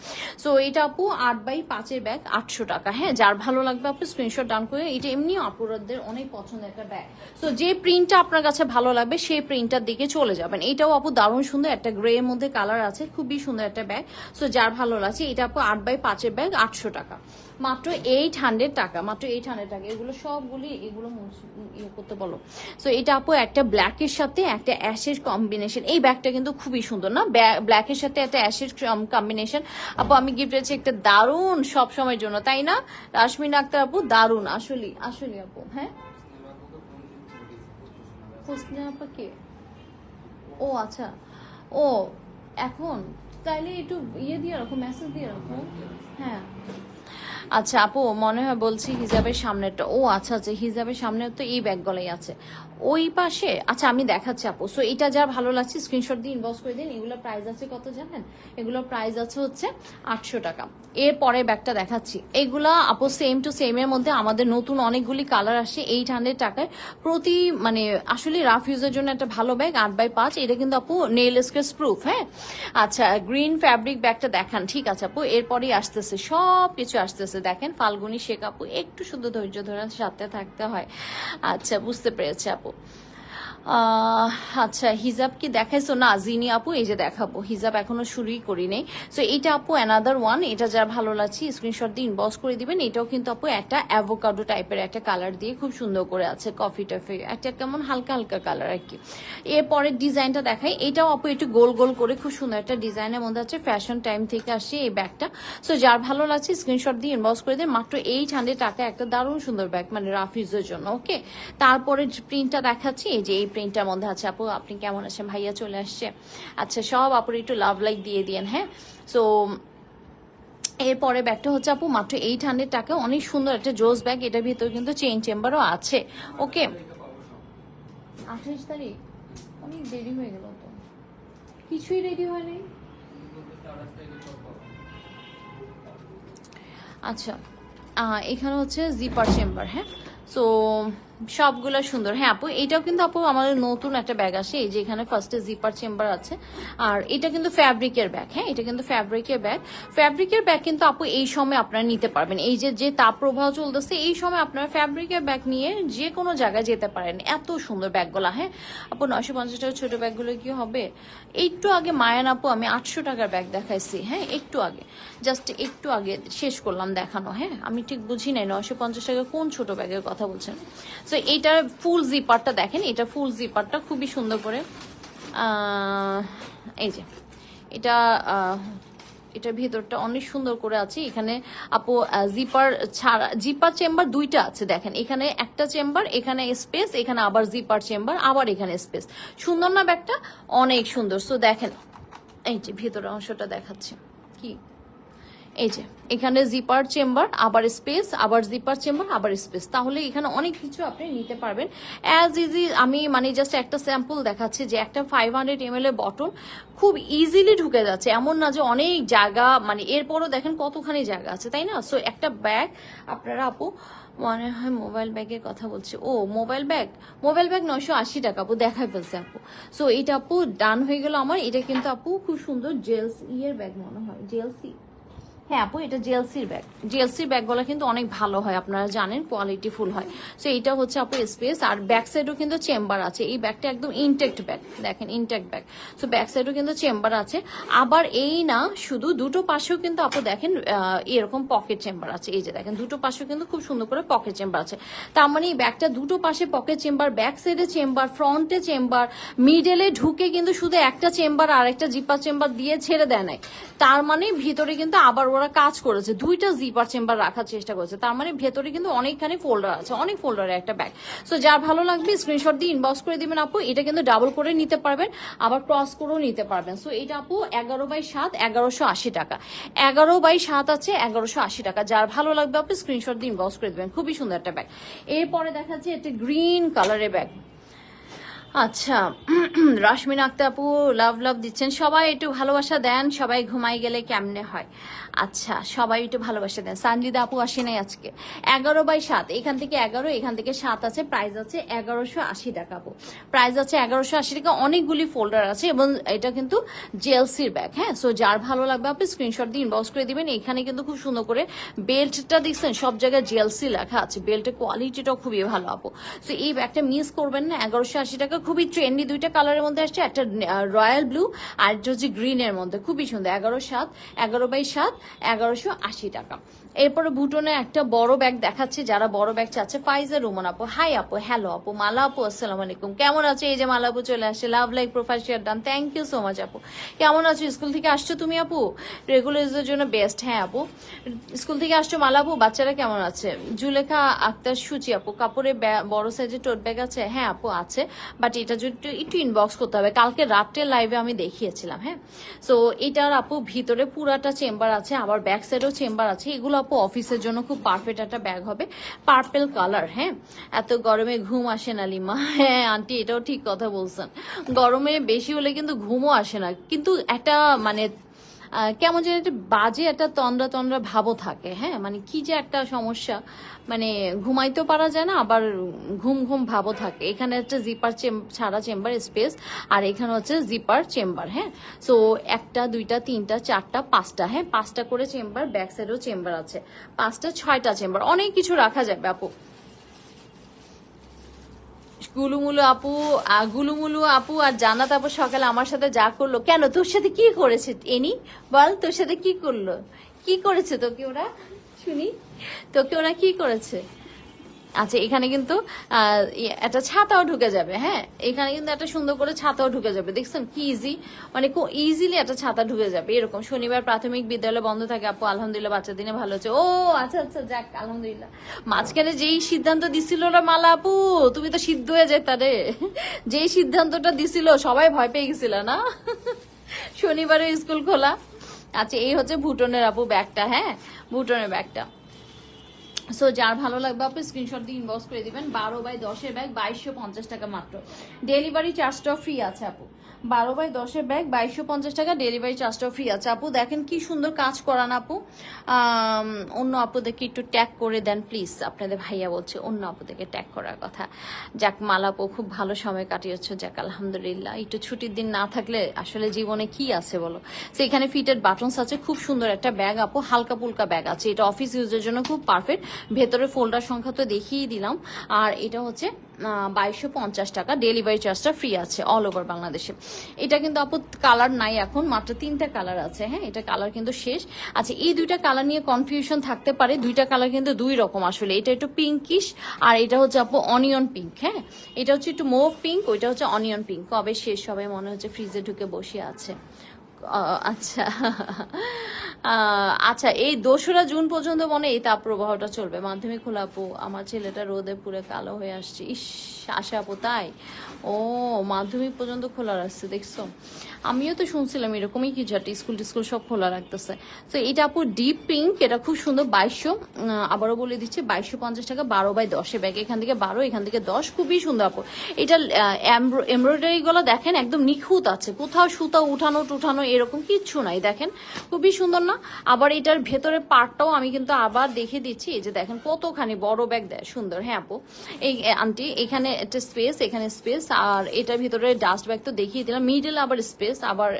সো এটা আপু 8x5 ব্যাগ 800 টাকা। হ্যাঁ, যার ভালো লাগবে আপু স্ক্রিনশট ডাউন করে, এটা এমনিও আপুরাদের অনেক পছন্দের একটা ব্যাগ। সো যে প্রিন্টটা আপনার কাছে ভালো লাগবে সেই প্রিন্টটার দিকে চলে যাবেন। এটাও আপু দারুণ সুন্দর, একটা গ্রে এর মধ্যে কালার আছে, খুবই সুন্দর একটা ব্যাগ। সো যার ভালো লাগছে, এটা আপু 8x5 ব্যাগ 800 টাকা, মাত্র 800 টাকা, মাত্র 800 টাকা। এগুলো সবগুলি এগুলো ইয়ে করতে বলো। সো এটা আপু একটা ব্ল্যাকের সাথে একটা অ্যাশের কম্বিনেশন, এই ব্যাগটা কিন্তু খুবই সুন্দর না, ব্ল্যাকের সাথে একটা অ্যাশের কম্বিনেশন। আপু আমি গিফট দিয়েছি একটা দারুণ সব সময়ের জন্য, তাই না রাশমিন আক্তার আপু? দারুণ আসলে আসলে আপু। হ্যাঁ, হোসনে আপা কে? ও আচ্ছা, ও এখন তাইলে একটু ইয়ে দিয়ে রাখো, মেসেজ দিয়ে রাখো। হ্যাঁ আচ্ছা আপু, মনে হয় বলছি হিজাবের সামনেরটা। ও আচ্ছা আচ্ছা, হিজাবের সামনে তো এই ব্যাগ গলাই আছে ওই পাশে। আচ্ছা আমি দেখাচ্ছি আপু। সো এটা যা ভালো লাগছে স্ক্রিনশট দিয়ে ইনবক্স করে দিন। এগুলোর প্রাইস আছে কত জানেন? এগুলোর প্রাইস আছে হচ্ছে 800 টাকা। এরপরে ব্যাগটা দেখাচ্ছি, এগুলা আপু সেম টু সেম এর মধ্যে আমাদের নতুন অনেকগুলি কালার আসে 800 টাকায় প্রতি, মানে আসলে রাফ ইউজের জন্য একটা ভালো ব্যাগ 8x5। এটা কিন্তু আপু নেল স্কেচ প্রুফ। হ্যাঁ, আচ্ছা গ্রিন ফ্যাব্রিক ব্যাগটা দেখান, ঠিক আছে আপু এরপরেই আসতেছে, সব কিছু আসতেছে। দেখেন ফাল্গুনি শেখ আপু, একটু শুধু ধৈর্য ধরে সাথে থাকতে হয়। আচ্ছা বুঝতে পেরেছি আপু। আচ্ছা হিজাব কি দেখাইছো? না জিনি আপু এই যে দেখাবো, হিজাব এখনো শুরুই করি নেই। সো এটা আপু অ্যানাদার ওয়ান, এটা যা ভালো লাগছে স্ক্রিনশট দিয়ে ইনবক্স করে দিবেন। এটাও কিন্তু আপু একটা অ্যাভোকাডো টাইপের একটা কালার দিয়ে খুব সুন্দর করে আছে, কফি টফি একটা কেমন হালকা হালকা কালার আর কি। এরপরের ডিজাইনটা দেখাই, এটাও আপু একটু গোল গোল করে খুব সুন্দর একটা ডিজাইনের মধ্যে আছে, ফ্যাশন টাইম থেকে আসছে এই ব্যাগটা। সো যার ভালো লাগছে স্ক্রিনশট দিয়ে ইনবক্স করে দেন, মাত্র 800 টাকা একটা দারুণ সুন্দর ব্যাগ, মানে রাফ ইউজের জন্য। ওকে, তারপরে প্রিন্টটা দেখাচ্ছি, এই যে এই প্রিন্টটার মধ্যে আছে। আপু আপনি কেমন আছেন? ভাইয়া চলে আসছে। আচ্ছা সব আপুর একটু লাভ লাইক দিয়ে দিয়েন। হ্যাঁ, সো এরপরে ব্যাগটা হচ্ছে আপু মাত্র 800 টাকা, অনেক সুন্দর একটা জোস ব্যাগ। এটার ভিতরে কিন্তু চেইন চেম্বারও আছে। ওকে, 28 তারিখ, অনেক দেরি হয়ে গেল তো, কিছুই রেডি হয় নাই। আচ্ছা, এখানে হচ্ছে জিপার চেম্বার। হ্যাঁ, সো সবগুলো সুন্দর। হ্যাঁ আপু, এটাও কিন্তু আপু আমাদের নতুন একটা ব্যাগ আসে, এই যে এখানে ফার্স্টে জিপার চেম্বার আছে। আর এটা কিন্তু ফ্যাব্রিকের ব্যাগ। হ্যাঁ, এটা কিন্তু ফ্যাব্রিকের ব্যাগ। ফ্যাব্রিকের ব্যাগ কিন্তু আপু এই সময় আপনারা নিতে পারবেন, এই যে যে তাপ প্রবাহ চলতেছে এই সময় আপনারা ফ্যাব্রিকের ব্যাগ নিয়ে যে কোনো জায়গায় যেতে পারেন। এত সুন্দর ব্যাগগুলো। হ্যাঁ আপু, 950 টাকার ছোট ব্যাগগুলো কি হবে? একটু আগে মায়ান আপু আমি 800 টাকার ব্যাগ দেখাইছি। হ্যাঁ, একটু আগে, জাস্ট একটু আগে শেষ করলাম দেখানো। হ্যাঁ, আমি ঠিক বুঝি নাই 950 টাকা কোন ছোট ব্যাগের কথা বলছেন। তো এইটার ফুল জিপারটা দেখেন, এটা ফুল জিপারটা খুবই সুন্দর করে, এই যে এটা এটার ভিতরটা অনেক সুন্দর করে আছে। এখানে আপু জিপার ছাড়া, জিপার চেম্বার দুইটা আছে দেখেন, এখানে একটা চেম্বার, এখানে স্পেস, এখানে আবার জিপার চেম্বার, আবার এখানে স্পেস। সুন্দর না ব্যাগটা? অনেক সুন্দর। সো দেখেন, এই যে ভিতরের অংশটা দেখাচ্ছে কি, এই যে এখানে জিপার চেম্বার, আবার স্পেস, আবার জিপার চেম্বার, আবার স্পেস। তাহলে এখানে অনেক কিছু আপনি নিতে পারবেন অ্যাজ ইজি। আমি মানে জাস্ট একটা স্যাম্পল দেখাচ্ছি যে একটা 500 ml এর বটল খুব ইজিলি ঢুকে যাচ্ছে, এমন না যে অনেক জায়গা, মানে এরপরও দেখেন কতখানি জায়গা আছে, তাই না? সো একটা ব্যাগ আপনারা আপু, মনে হয় মোবাইল ব্যাগের কথা বলছি, ও মোবাইল ব্যাগ, মোবাইল ব্যাগ 980 টাকা আপু, দেখাই ফেলছে আপু। সো এটা আপু ডান হয়ে গেল আমার। এটা কিন্তু আপু খুব সুন্দর জেলস ইয়ের ব্যাগ মনে হয়, জেলসি। হ্যাঁ আপু, এটা জিএলসির ব্যাগ। জিএলসির ব্যাগগুলো কিন্তু অনেক ভালো হয়, আপনারা জানেন, কোয়ালিটি ফুল হয়। সো এটা হচ্ছে আপু স্পেস, আর ব্যাক সাইডও কিন্তু চেম্বার আছে। এই ব্যাগটা একদম ইনটেক্ট ব্যাগ, দেখেন ইনটেক্ট ব্যাগ। সো ব্যাক সাইডও কিন্তু চেম্বার আছে। আবার এই না, শুধু দুটো পাশেও কিন্তু আপু দেখেন এরকম পকেট চেম্বার আছে। এই যে দেখেন দুটো পাশেও কিন্তু খুব সুন্দর করে পকেট চেম্বার আছে। তার মানে এই ব্যাগটা দুটো পাশে পকেট চেম্বার, ব্যাক সাইডে চেম্বার, ফ্রন্টে চেম্বার, মিডলে ঢুকে কিন্তু শুধু একটা চেম্বার আর একটা জিপার চেম্বার দিয়ে ছেড়ে দেয় নাই। তার মানে ভিতরে কিন্তু আবার ওরা কাজ করেছে, দুইটা জিপার চেম্বার রাখার চেষ্টা করেছে। তার মানে ভেতরে কিন্তু অনেকখানি ফোল্ডার আছে, অনেক ফোল্ডারে একটা ব্যাগ। সো যার ভালো লাগবে স্ক্রিনশট দিয়ে ইনবক্স করে দিবেন আপু। এটা কিন্তু ডাবল করে নিতে পারবেন, আবার ক্রস করেও নিতে পারবেন। সো এটা আপু 11/7 1180 টাকা, 11/7 আছে 1180 টাকা। যার ভালো লাগবে আপনি স্ক্রিনশট দিয়ে ইনবক্স করে দিবেন। খুবই সুন্দর একটা ব্যাগ। এরপরে দেখাচ্ছি একটা গ্রিন কালারের ব্যাগ। আচ্ছা, রাশমিন আক্তার আপু লাভ লাভ দিচ্ছেন, সবাই একটু ভালোবাসা দেন। সবাই ঘুমাই গেলে কেমনে হয়? আচ্ছা, সবাই একটু ভালোবাসা দেন। সানজিদা আপু আসে নাই আজকে। 11/7, এখান থেকে 11, এখান থেকে 7 আছে। প্রাইস আছে 1180 টাকা আপু, প্রাইস আছে 1180 টাকা। অনেকগুলি ফোল্ডার আছে এবং এটা কিন্তু জেলসির ব্যাগ। হ্যাঁ, সো যার ভালো লাগবে আপনি স্ক্রিনশট দিয়ে ইনবক্স করে দিবেন। এখানে কিন্তু খুব সুন্দর করে বেল্টটা দেখছেন, সব জায়গায় জেলসি লেখা আছে। বেল্টের কোয়ালিটিটাও খুবই ভালো আপু। সো এই ব্যাগটা মিস করবেন না। 1180 টাকা, খুবই ট্রেন্ডি দুইটা কালারের মধ্যে আসছে, একটা রয়্যাল ব্লু আর একটা হচ্ছে গ্রিনের মধ্যে, খুবই সুন্দর। 11/7 1180 টাকা। এরপরে ভুটনে একটা বড় ব্যাগ দেখাচ্ছে, যারা বড় ব্যাগ চাচ্ছে। ফাইজা রুমন আপু, হাই আপু, হ্যালো আপু। মালা আপু, আসসালামু আলাইকুম, কেমন আছে? এই যে মালা আপু চলে আসছে, love like profile share done, thank you so much আপু। কেমন আছো? স্কুল থেকে আসছো তুমি আপু? রেগুলার ইউজের জন্য বেস্ট। হ্যাঁ আপু, স্কুল থেকে আসছো মালা আপু। বাচ্চারা কেমন আছে? জুলেখা আক্তার সুচি আপু, কাপড়ে বড় সাইজের টোট ব্যাগ আছে? হ্যাঁ আপু আছে, বাট এটা যদি একটু ইনবক্স করতে হবে। কালকে রাত্রের লাইভে আমি দেখিয়েছিলাম। হ্যাঁ, সো এটার আপু ভিতরে পুরাটা চেম্বার আছে, আবার ব্যাক সাইডেও চেম্বার আছে। এগুলো আপু অফিসের জন্য খুব পারফেক্ট একটা ব্যাগ হবে, পার্পেল কালার। হ্যাঁ, এত গরমে ঘুম আসে না লিমা। হ্যাঁ আন্টি, এটাও ঠিক কথা বলছেন, গরমে বেশি হলে কিন্তু ঘুমও আসে না, কিন্তু একটা মানে কেমন যেন একটা বাজে একটা তন্দ্রা তন্দ্রা ভাবও থাকে। হ্যাঁ, মানে কি যে একটা সমস্যা, মানে ঘুমাইতেও পারা যায় না, আবার ঘুম ঘুম ভাবও থাকে। এখানে একটা জিপার ছাড়া চেম্বার স্পেস, আর এখানে হচ্ছে জিপার চেম্বার। হ্যাঁ, সো 1টা 2টা 3টা 4টা 5টা, হ্যাঁ 5টা করে চেম্বার, ব্যাক সাইডেও চেম্বার আছে 5টা 6টা চেম্বার, অনেক কিছু রাখা যাবে আপু। গুলুমুলু আপু, গুলুমুলু আপু আর জান্নাত আপু সকালে আমার সাথে যা করলো, কেন তোর সাথে কি করেছে এনি? বল, তোর সাথে কি করলো? কি করেছে তোকে ওরা? শুনি, তোকে ওরা কি করেছে? আচ্ছা, এখানে কিন্তু একটা ছাতাও ঢুকে যাবে। হ্যাঁ, এখানে কিন্তু একটা সুন্দর করে ছাতাও ঢুকে যাবে। দেখছেন কি ইজি, মানে খুব ইজিলি একটা ছাতা ঢুকে যাবে এরকম। শনিবার প্রাথমিক বিদ্যালয় বন্ধ থাকে আপু, আলহামদুলিল্লাহ বাচ্চা দিনে ভালো হচ্ছে। ও আচ্ছা আচ্ছা, যাক আলহামদুলিল্লাহ। মাঝখানে যেই সিদ্ধান্ত দিছিল ওরা মালা আপু, তুমি তো সিদ্ধ হয়ে যেত রে। যেই সিদ্ধান্তটা দিছিল সবাই ভয় পেয়ে গেছিল না? শনিবারে স্কুল খোলা। আচ্ছা, এই হচ্ছে ভুটনের আপু ব্যাগটা। হ্যাঁ, ভুটনের ব্যাগটা সো যার ভালো লাগবে আপনি স্ক্রিনশট দিয়ে ইনবক্স করে দিবেন। 12x10 ব্যাগ 2250 টাকা মাত্র, ডেলিভারি চার্জটাও ফ্রি আছে আপু। 12x10 ব্যাগ 2250 টাকা, ডেলিভারি চার্জটাও ফ্রি আছে আপু। দেখেন কি সুন্দর কাজ করান আপু। অন্য আপুদেরকে একটু ট্যাগ করে দেন প্লিজ, আপনাদের ভাইয়া বলছে অন্য আপুদেরকে ট্যাগ করার কথা। যাক মালাপু খুব ভালো সময় কাটিয়েছো, যাক আলহামদুলিল্লাহ। একটু ছুটির দিন না থাকলে আসলে জীবনে কি আছে বলো। তো এখানে ফিটেড বাটনস আছে, খুব সুন্দর একটা ব্যাগ আপু, হালকা পুলকা ব্যাগ আছে। এটা অফিস ইউজের জন্য খুব পারফেক্ট। ভেতরে ফোল্ডার সংখ্যা তো দেখিয়ে দিলাম। আর এটা হচ্ছে 2250 টাকা, ডেলিভারি চার্জটা ফ্রি আছে অল ওভার বাংলাদেশে। এটা কিন্তু আপু কালার নাই এখন, মাত্র 3টা কালার আছে। হ্যাঁ, এটা কালার কিন্তু শেষ। আচ্ছা, এই 2টা কালার নিয়ে কনফিউশন থাকতে পারে। 2টা কালার কিন্তু 2 রকম আসলে। এটা একটু পিঙ্কিশ আর এটা হচ্ছে আপু অনিয়ন পিঙ্ক। হ্যাঁ, এটা হচ্ছে একটু মুভ পিঙ্ক, ওইটা হচ্ছে অনিয়ন পিঙ্ক। কবে শেষ হবে মনে হচ্ছে ফ্রিজে ঢুকে বসে আছে। আচ্ছা আচ্ছা, এই 2রা জুন পর্যন্ত মনে এই তাপ প্রবাহটা চলবে। মাধ্যমিক খোলা আপু, আমার ছেলেটা রোদে পুরো কালো হয়ে আসছে। ইস, আশা আপু তাই? ও, মাধ্যমিক পর্যন্ত খোলা রাখছে, দেখছো? আমিও তো শুনছিলাম এরকমই কিছু একটা, স্কুল টিস্কুল সব খোলা রাখতেছে। তো এটা আপু ডিপ পিঙ্ক, এটা খুব সুন্দর। 2200, আবারও বলে দিচ্ছি 2250 টাকা, 12x10 ব্যাগ। এখান থেকে 12, এখান থেকে 10, খুবই সুন্দর আপু। এটা এমব্রয়ডারি গুলো দেখেন একদম নিখুঁত আছে, কোথাও সুতা উঠানো টুঠানো এরকম কিচ্ছু নাই। দেখেন খুবই সুন্দর না? আবার এটার ভেতরে পার্টটাও আমি কিন্তু আবার দেখে দিচ্ছি। এই যে দেখেন কতখানি বড় ব্যাগ দেয়, সুন্দর। হ্যাঁ আপু, এই আন্টি এখানে একটা স্পেস, এখানে স্পেস, আর এটার ভিতরে ডাস্ট ব্যাগ তো দেখিয়ে দিলাম। মিডল আবার স্পেস, আবার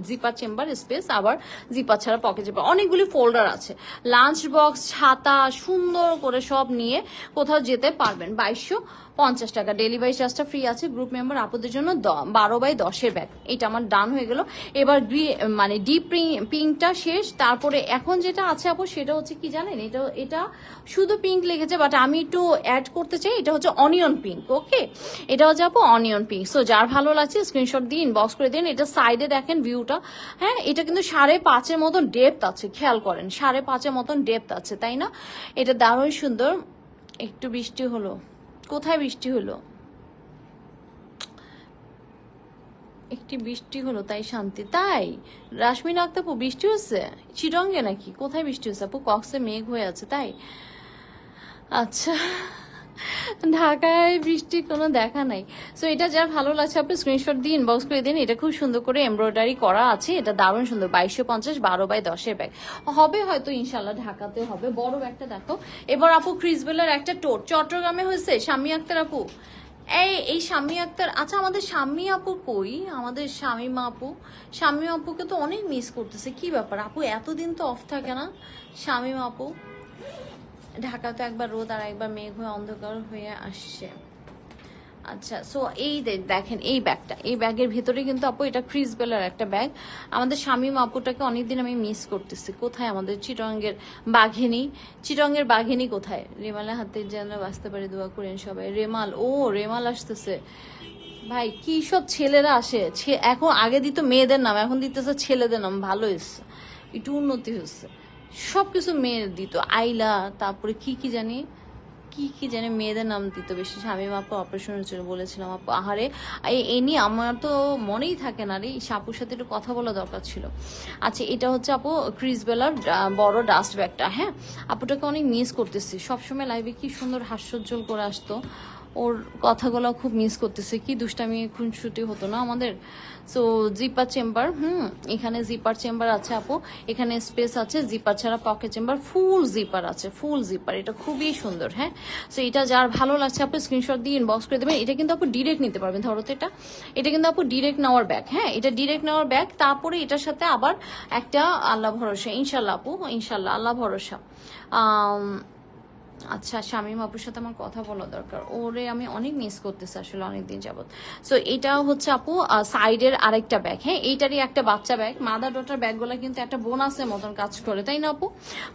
জিপার চেম্বার স্পেস, আবার জিপার ছাড়া পকেট চেম্বার, অনেকগুলি ফোল্ডার আছে। লাঞ্চ বক্স, ছাতা সুন্দর করে সব নিয়ে কোথাও যেতে পারবেন। 2250 টাকা, ডেলিভারি চার্জটা ফ্রি আছে। গ্রুপ মেম্বার আপুদের জন্য 12x10 ব্যাগ। এটা আমার ডান হয়ে গেল। এবার মানে ডিপ পিঙ্কটা শেষ। তারপরে এখন যেটা আছে আপু সেটা হচ্ছে কি জানেন, এটা শুধু পিঙ্ক লেগেছে, বাট আমি একটু অ্যাড করতে চাই। এটা হচ্ছে অনিয়ন পিঙ্ক। ওকে, এটা হচ্ছে আপু অনিয়ন পিঙ্ক। সো যার ভালো লাগছে স্ক্রিনশট দিয়ে ইনবক্স করে দিন। এটা সাইডে দেখেন ভিউটা। হ্যাঁ, এটা কিন্তু 5.5-এর মতন ডেপথ আছে, খেয়াল করেন 5.5-এর মতন ডেপথ আছে, তাই না? এটা দারুণ সুন্দর। একটু বৃষ্টি হলো, কোথায় বৃষ্টি হলো? একটি বৃষ্টি হলো তাই শান্তি, তাই? রাশমিন আক্তার আপু বৃষ্টি হচ্ছে চিরঙ্গে নাকি? কোথায় বৃষ্টি হচ্ছে আপু? কক্সে মেঘ হয়ে আছে, তাই? আচ্ছা, ঢাকায় বৃষ্টি কোনো দেখা নাই। সো এটা যার ভালো লাগছে আপনি স্ক্রিনশট দিয়ে ইনবক্স করে দিন। এটা খুব সুন্দর করে এমব্রয়ডারি করা আছে, এটা দারুণ সুন্দর। 2250, 12x10 ব্যাগ হবে হয়তো ইনশাল্লাহ, ঢাকাতে হবে। বড় ব্যাগটা দেখো। এবার আপু ক্রিসবেলার একটা টোট চট্টগ্রামে হয়েছে। শাম্মী আক্তার আপু, এই শাম্মী আক্তার, আচ্ছা আমাদের শাম্মী আপু কই? আমাদের শামীমা আপু, শাম্মী আপুকে তো অনেক মিস করতেছে। কি ব্যাপার আপু, এতদিন তো অফ থাকে না শামীমা আপু? ঢাকা তো একবার রোদ আর একবার মেঘ হয়ে অন্ধকার হয়ে আসছে। আচ্ছা, সো এই দেখেন এই ব্যাগটা, এই ব্যাগের ভেতরে কিন্তু আপু এটা ক্রিসবেলার একটা ব্যাগ। আমাদের শামীম আপুটাকে অনেকদিন আমি মিস করতেছি। কোথায় আমাদের চিটঙ্গের বাঘিনী? চিটঙ্গের বাঘিনী কোথায়? রেমালের হাতে যেন বাঁচতে পারে দোয়া করেন সবাই। রেমাল, ও রেমাল আসতেছে। ভাই কি সব ছেলেরা আসে এখন, আগে দিত মেয়েদের নাম, এখন দিতেছে ছেলেদের নাম। ভালো হয়েছে, একটু উন্নতি হচ্ছে। সবকিছু মেয়ের দিত, আইলা, তারপরে কি কি জানি মেয়েদের নাম দিত বেশি। শামীম আপু অপারেশনের জন্য বলেছিলাম আপু, আহারে এই নিয়ে আমার তো মনেই থাকে না রে। আপুর সাথে একটু কথা বলা দরকার ছিল। আচ্ছা, এটা হচ্ছে আপু ক্রিসবেলার বড় ডাস্ট ব্যাগটা। হ্যাঁ, আপুটাকে অনেক মিস করতেছি। সবসময় লাইভে কি সুন্দর হাস্যোজ্জ্বল করে আসতো, ওর কথাগুলো খুব মিস করতেছে। কি দুষ্টামি খুনসুটি হতো না আমাদের। সো জিপার চেম্বার, এখানে জিপার চেম্বার আছে আপু, এখানে স্পেস আছে। জিপার ছাড়া পকেট চেম্বার, ফুল জিপার আছে, ফুল জিপার। এটা খুবই সুন্দর। হ্যাঁ, সো এটা যার ভালো লাগছে আপু স্ক্রিনশট দিয়ে ইনবক্স করে দেবেন। এটা কিন্তু আপু ডিরেক্ট নিতে পারবেন। ধরো তো এটা কিন্তু আপু ডিরেক্ট নেওয়ার ব্যাগ। হ্যাঁ, এটা ডিরেক্ট নেওয়ার ব্যাগ। তারপরে এটার সাথে আবার একটা আল্লাহ ভরসা, ইনশাল্লাহ আপু, ইনশাল্লাহ আল্লাহ ভরসা। আচ্ছা, শামীম আপুর সাথে আমার কথা বলা দরকার, ওরে আমি অনেক মিস করতেছি আসলে অনেকদিন যাবত। সো এটা হচ্ছে আপু সাইডের আরেকটা ব্যাগ। হ্যাঁ, এইটারই একটা বাচ্চা ব্যাগ। মাদার ডটার ব্যাগগুলো কিন্তু একটা বোনাসের মতন কাজ করে, তাই না আপু?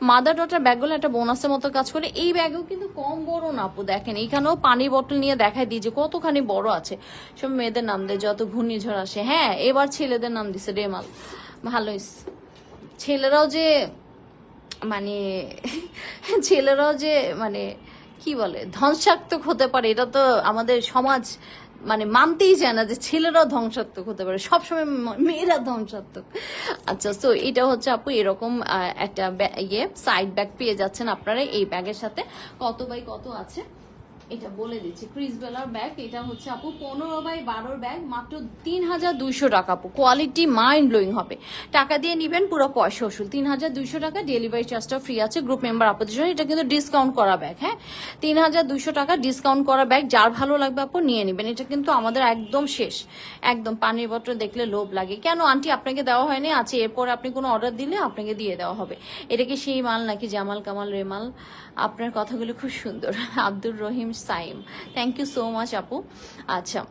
মাদার ডটার ব্যাগগুলো একটা বোনাসের মতো কাজ করে। এই ব্যাগও কিন্তু কম বড় না আপু, দেখেন এখানেও পানির বোতল নিয়ে দেখাই দিই যে কতখানি বড় আছে। সব মেয়েদের নাম দেয় যত ঘূর্ণিঝড় আসে। হ্যাঁ, এবার ছেলেদের নাম দিছে রেমাল। ভালোই, ছেলেরাও যে মানে ছেলেরাও যে মানে কি বলে ধ্বংসাত্মক হতে পারে, এটা তো আমাদের সমাজ মানে মানতেই চায় না যে ছেলেরাও ধ্বংসাত্মক হতে পারে, সবসময় মেয়েরা ধ্বংসাত্মক। আচ্ছা, তো এটা হচ্ছে আপু এরকম একটা সাইড ব্যাগ পেয়ে যাচ্ছেন আপনারা এই ব্যাগের সাথে। কত বাই কত আছে এটা বলে দিচ্ছি। ক্রিসবেলার ব্যাগ, এটা হচ্ছে আপু 15x12 ব্যাগ, মাত্র 3200 টাকা আপু। কোয়ালিটি মাইন্ড ব্লোয়িং হবে। টাকা দিয়ে নিবেন, পুরো পয়সা ওসুল। 3200 টাকা, ডেলিভারি চার্জটা ফ্রি আছে গ্রুপ মেম্বার আপনাদের জন্য। এটা কিন্তু ডিসকাউন্ট করা ব্যাগ, হ্যাঁ 3200 টাকা ডিসকাউন্ট করা ব্যাগ। যার ভালো লাগবে আপু নিয়ে নিবেন। এটা কিন্তু আমাদের একদম শেষ, একদম পানির বোতল দেখলে লোভ লাগে। কেন আন্টি আপনাকে দেওয়া হয়নি? আছে, এরপর আপনি কোনো অর্ডার দিলে আপনাকে দিয়ে দেওয়া হবে। এটা কি সেই মাল নাকি জামাল কামাল রেমাল? আপনার কথাগুলো খুব সুন্দর। Abdur Rahim Saim, thank you so much আপু। আচ্ছা,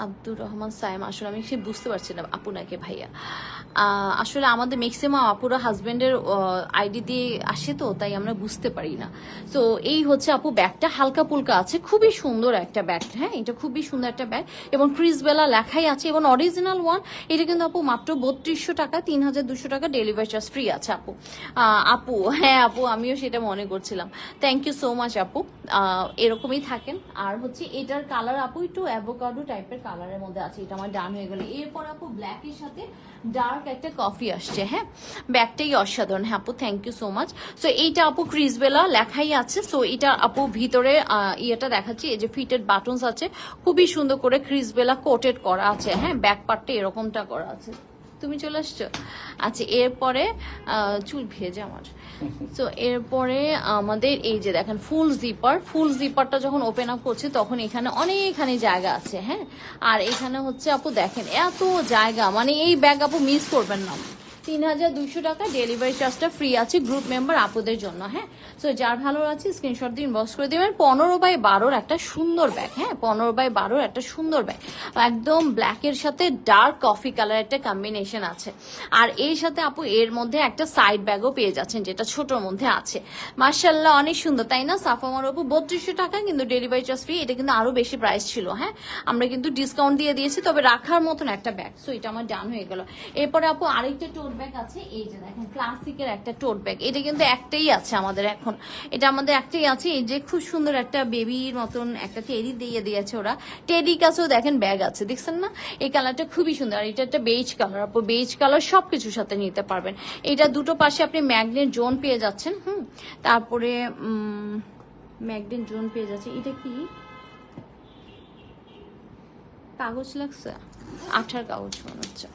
আব্দুর রহমান সাইম, আসলে আমি সে বুঝতে পারছি না আপু নাকি ভাইয়া। আসলে আমাদের ম্যাক্সিমাম আপুরা হাজবেন্ডের আইডি দিয়ে আসে, তো তাই আমরা বুঝতে পারি না। তো এই হচ্ছে আপু ব্যাগটা, হালকা পুলকা আছে, খুবই সুন্দর একটা ব্যাগ। হ্যাঁ, এটা খুবই সুন্দর একটা ব্যাগ এবং ক্রিসবেলা লেখাই আছে এবং অরিজিনাল ওয়ান। এটা কিন্তু আপু মাত্র 3200 টাকা, 3200 টাকা, ডেলিভারি চার্জ ফ্রি আছে আপু। আপু, হ্যাঁ আপু, আমিও সেটা মনে করছিলাম। থ্যাংক ইউ সো মাচ আপু, এরকমই থাকেন। আর হচ্ছে এটার কালার আপু একটু অ্যাভোকাডো টাইপের কালারের মধ্যে আছে। এটা আমার ডান হয়ে গেল। এরপর আপু ব্ল্যাকের সাথে ডার্ক একটা কফি আসছে। হ্যাঁ, ব্যাগটাই অসাধারণ। হ্যাঁ আপু, thank you so much. So এইটা আপু ক্রিসবেলা লেখাই আছে। সো এটা আপু ভিতরে ইয়েটা দেখাচ্ছি, এই যে ফিটেড বাটনস আছে, খুবই সুন্দর করে ক্রিসবেলা কোটেড করা আছে। হ্যাঁ, ব্যাক পার্টটা এরকমটা করা আছে। তুমি চলে আসছো? আচ্ছা, এরপরে চুল ভেজে আমার। তো এরপরে আমাদের এই যে দেখেন ফুল জিপার, ফুল জিপারটা যখন ওপেন আপ করছে তখন এখানে অনেকখানি জায়গা আছে। হ্যাঁ, আর এখানে হচ্ছে আপু দেখেন এত জায়গা, মানে এই ব্যাগ আপু মিস করবেন না। 3200 টাকা, ডেলিভারি চার্জটা ফ্রি আছে গ্রুপ মেম্বার আপুদের জন্য। হ্যাঁ, সো যার ভালো আছে স্ক্রিনশট দিয়ে ইনবক্স করে দিবেন। 15x12 একটা সুন্দর ব্যাগ। হ্যাঁ, 15x12 একটা সুন্দর ব্যাগ, একদম ব্ল্যাকের সাথে ডার্ক কফি কালার একটা কম্বিনেশন আছে। আর এর সাথে আপু এর মধ্যে একটা সাইড ব্যাগও পেয়ে যাচ্ছেন, যেটা ছোটর মধ্যে আছে। মার্শাল্লাহ, অনেক সুন্দর, তাই না? সাফামার আপু 3200 টাকা, কিন্তু ডেলিভারি চার্জ ফ্রি। এটা কিন্তু আরো বেশি প্রাইস ছিল। হ্যাঁ, আমরা কিন্তু ডিসকাউন্ট দিয়ে দিয়েছি, তবে রাখার মতন একটা ব্যাগ। সো এটা আমার ডান হয়ে গেল। এরপরে আপু আরেকটা টোট ব্যাগ আছে, এই যে দেখেন ক্লাসিকের একটা টোট ব্যাগ। এটা কিন্তু একটাই আছে আমাদের এখন, এটা আমাদের একটাই আছে। এই যে খুব সুন্দর একটা বেবির মতন একটা টেডি দিয়ে দিয়েছে ওরা। টেডি কাছেও দেখেন ব্যাগ আছে, দেখছেন না? এই কালারটা খুবই সুন্দর। আর এটা একটা বেজ কালার আপু, বেজ কালার সবকিছুর সাথে নিতে পারবেন। এটা দুটো পাশে আপনি ম্যাগনেট জোন পেয়ে যাচ্ছেন। তারপরে ম্যাগনেট জোন পেয়ে যাচ্ছে। এটা কি কাগজ লাগছে? আঠার কাগজ মনে হচ্ছে।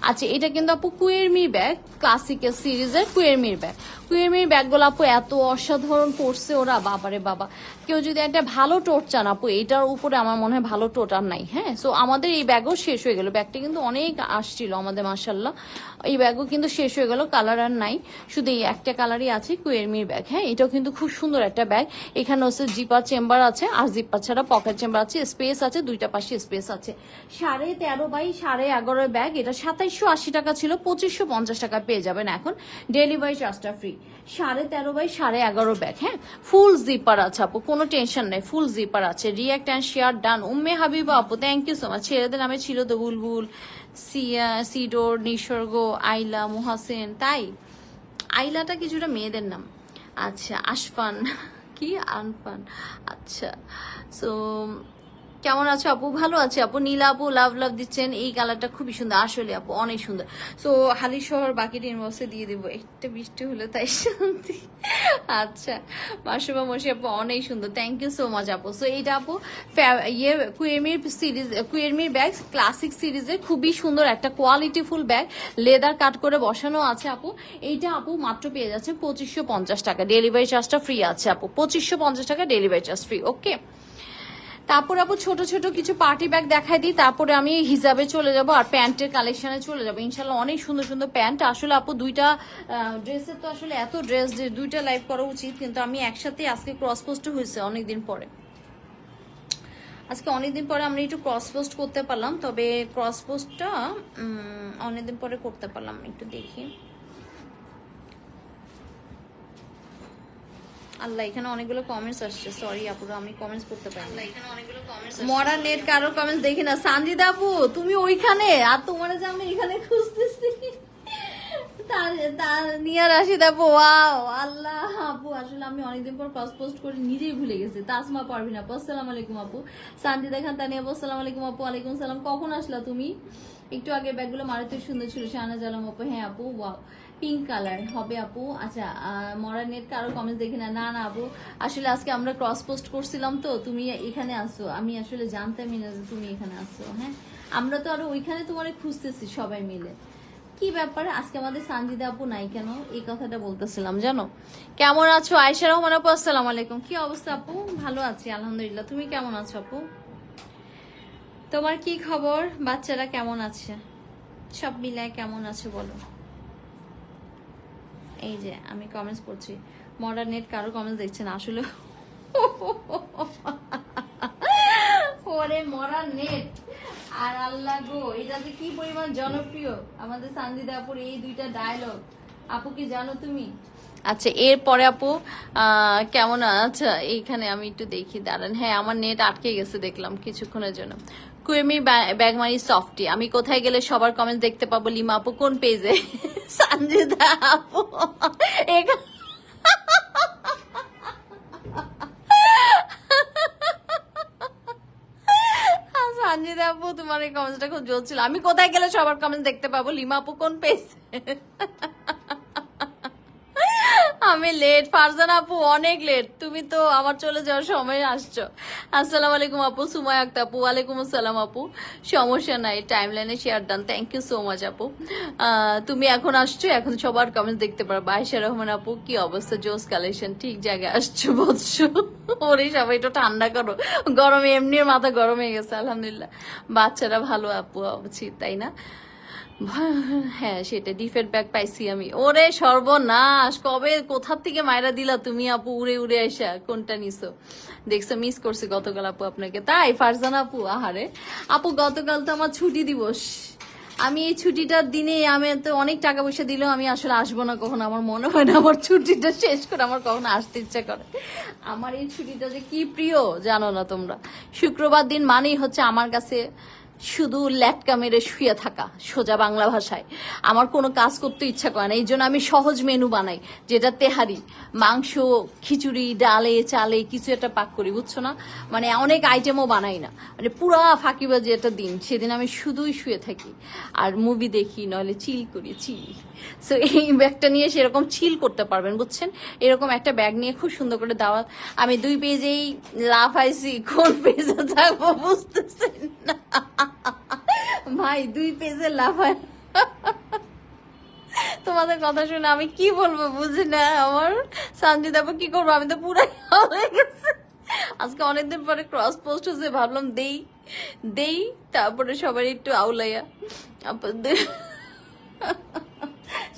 আচ্ছা, এটা কিন্তু আপু কুয়েরমির ব্যাগ, ক্লাসিকের সিরিজের কুয়েরমির ব্যাগ। কুয়েরমির ব্যাগগুলো আপু এত অসাধারণ করছে ওরা, বাবারে বাবা। কেউ যদি একটা ভালো টোট চান আপু, এটার উপরে আমার মনে হয় ভালো টোট আর নাই। হ্যাঁ, সো আমাদের এই ব্যাগও শেষ হয়ে গেল। ব্যাগটা কিন্তু অনেক আসছিল আমাদের, মাশাল্লাহ। এই ব্যাগও কিন্তু শেষ হয়ে গেল, কালার আর নাই, শুধু এই একটা কালারই আছে, কুয়েরমির ব্যাগ। হ্যাঁ, এটাও কিন্তু খুব সুন্দর একটা ব্যাগ। এখানে হচ্ছে জিপার চেম্বার আছে, আর জিপার ছাড়া পকেট চেম্বার আছে, স্পেস আছে, দুইটা পাশে স্পেস আছে। 13.5x11 bag. এটা 2780 টাকা ছিল, 2550 টাকা পেয়ে যাবেন এখন, ডেলিভারি চার্জটা ফ্রি। 13.5x11 bag. হ্যাঁ, ফুল জিপার আছে আপু, কোনো টেনশন নেই, ফুল জিপার আছে। React and share done. Umme Habiba আপু, থ্যাংক ইউ সো মাচ। ছেলেদের নামে ছিল তো বুলবুল, সিয়া, সিডোর, নিসর্গ, আইলা, মুহাসেন। তাই আইলাটা কিছুটা মেয়েদের নাম। আচ্ছা, আশফান কি আনফান। আচ্ছা, সো কেমন আছো আপু? ভালো আছে আপু। নীলা আপু লাভ লাভ দিচ্ছেন, এই কালারটা খুবই সুন্দর, আসলে আপু অনেক সুন্দর। সো হালি শহর বাকিটা ইনবক্সে দিয়ে দিব, একটা বৃষ্টি হলে তাই শান্তি। আচ্ছা, মাসুমা মশি আপু অনেক সুন্দর, থ্যাংক ইউ সো মাচ আপু। সো এইটা আপু কুয়েরমির সিরিজ, কুয়েরমির ব্যাগ ক্লাসিক সিরিজের খুবই সুন্দর একটা কোয়ালিটিফুল ব্যাগ, লেদার কাট করে বসানো আছে আপু। এইটা আপু মাত্র পেয়ে যাচ্ছে 2550 টাকা, ডেলিভারি চার্জটা ফ্রি আছে আপু। 2550 টাকা, ডেলিভারি চার্জ ফ্রি। ওকে, তারপর আপু ছোট ছোট কিছু পার্টি ব্যাগ দেখাই দিই, তারপরে আমি হিজাবে চলে যাব আর প্যান্টের কালেকশনে চলে যাবো ইনশাল্লাহ। অনেক সুন্দর সুন্দর প্যান্ট। আসলে আপু দুইটা ড্রেসের তো আসলে এত ড্রেস যে দুইটা লাইভ করা উচিত, কিন্তু আমি একসাথে আজকে ক্রস পোস্ট হয়েছে অনেকদিন পরে। আজকে অনেকদিন পরে আমরা একটু ক্রস পোস্ট করতে পারলাম, তবে ক্রস পোস্টটা অনেকদিন পরে করতে পারলাম। একটু দেখি, আল্লাহ এখানে অনেকগুলো কমেন্টস আসছে, সরি আপুরা আমি কমেন্টস করতে পারি না। এখানে অনেকগুলো কমেন্টস, মরা নেট কারো কমেন্টস দেখি না। সানজিদা আপু তুমি ওইখানে, আর তোমার যে আমি এখানে খুঁজতেছি। নিয়া রাশিদ আপু, ওয়াও আল্লাহ আপু, আসলে আমি অনেকদিন পর ক্রস পোস্ট করে নিজেই ভুলে গেছি। তাসমা পারভিন আপু আসসালামু আলাইকুম আপু, সানজিদা খান তানিয়া আপু আসসালামু আলাইকুম আপু। ওয়ালাইকুম সালাম, কখন আসলা তুমি? একটু আগের ব্যাগগুলো মারাত্মক সুন্দর ছিল। শাহনাজ আলম আপু, হ্যাঁ আপু ওয়াও পিঙ্ক কালার হবে আপু। আচ্ছা মরা নেট কারো কমেন্ট দেখি না। না না আপু, আসলে আজকে আমরা ক্রস পোস্ট করছিলাম তো তুমি এখানে আসো, আমি আসলে জানতামই না যে তুমি এখানে আসো। হ্যাঁ আমরা তো আরো ওইখানে তোমার খুঁজতেছি সবাই মিলে। কি ব্যাপারে আজকে আমাদের সানজিদা আপু নাই কেন, এই কথাটা বলতেছিলাম জানো। কেমন আছো আয়েশা রহমান আপু? আসসালামু আলাইকুম, কি অবস্থা আপু? ভালো আছি আলহামদুলিল্লাহ, তুমি কেমন আছো আপু? তোমার কি খবর? বাচ্চারা কেমন আছে? সব মিলায় কেমন আছে বলো। এই যে আমি কমেন্টস পড়ছি, মডার্ন নেট কারো কমেন্টস দেখছে না আসলে। ওরে মডার্ন নেট আর আল্লাহ গো, এটা যে কি পরিমাণ জনপ্রিয় আমাদের সানজিদা আপুর এই দুইটা ডায়লগ। আপু কি জানো তুমি? আচ্ছা এরপরে আপু কেমন? আচ্ছা এইখানে আমি একটু দেখি দাঁড়ান। হ্যাঁ আমার নেট আটকে গেছে দেখলাম কিছুক্ষণের জন্য। কুয়েমি ব্যাগমারি সফটি, আমি কোথায় গেলে সবার কমেন্ট দেখতে পাবো? লিমা আপু কোন পেজে? সানজিদা আপু এখানে সঞ্জিদা আপু তোমার এই কমেন্টটা খুব জোর ছিল। আমি কোথায় গেলে সবার কমেন্ট দেখতে পাবো? লিমা আপু কোন পেজ? আমি লেট। ফারজানা আপু অনেক লেট, তুমি তো আমার চলে যাওয়ার সময় আসছো। আসসালামু আলাইকুম আপু। সুমায়া আক্তার আপু ওয়ালাইকুম আসসালাম আপু, সমস্যা নাই, টাইম লাইনে share done, thank you so much আপু। তুমি এখন আসছো, এখন সবার কমেন্ট দেখতে পারবো। আয়েশা রহমান আপু কি অবস্থা? জোস কালেকশন, ঠিক জায়গায় আসছো বলছো। ওরে সবাই একটু ঠান্ডা করো, গরমে এমনি মাথা গরম হয়ে গেছে। আলহামদুলিল্লাহ বাচ্চারা ভালো আপু উচিত, তাই না? হ্যাঁ সেটা ডিফেক্ট ব্যাগ পাইছি আমি। ওরে সর্বনাশ, কবে কোথার থেকে মায়েরা দিলা তুমি আপু উড়ে উড়ে আসা? কোনটা নিছো? দেখছো মিস করছি গতকাল আপু আপনাকে। তাই ফারজানা আপু, আহারে আপু গতকাল তো আমার ছুটি দিবস। আমি এই ছুটিটার দিনে আমি তো অনেক টাকা পয়সা দিলেও আমি আসলে আসবো না কখনো। আমার মনে হয় না আমার ছুটিটা শেষ করে আমার কখনো আসতে ইচ্ছা করে। আমার এই ছুটিটা যে কি প্রিয় জানো না তোমরা। শুক্রবার দিন মানেই হচ্ছে আমার কাছে শুধু ল্যাটকা মেরে শুয়ে থাকা, সোজা বাংলা ভাষায়। আমার কোনো কাজ করতে ইচ্ছা করে না, এই জন্য আমি সহজ মেনু বানাই, যেটা তেহারি, মাংস, খিচুড়ি, ডালে চালে কিছু একটা পাক করি, বুঝছো না? মানে অনেক আইটেমও বানাই না, মানে পুরা ফাঁকিবাজি একটা দিন। সেদিন আমি শুধুই শুয়ে থাকি আর মুভি দেখি, নইলে চিল করি, চিল। সো এই ব্যাগটা নিয়ে সেরকম চিল করতে পারবেন, বুঝছেন? এরকম একটা ব্যাগ নিয়ে খুব সুন্দর করে দাওয়াত। আমি 2 পেজেই লাফাইছি, কোন পেজে থাকবো বুঝতেছি না ভাই, 2 পেজে লাফাই। তোমাদের কথা শুনে আমি কি বলবো বুঝি না। আমার সঞ্জিতা আপু কি করবো, আমি তো পুরাই হয়ে গেছে। আজকে অনেকদিন পরে ক্রস পোস্ট হচ্ছে, ভাবলাম দেই দেই, তারপরে সবাই একটু আউলাইয়া।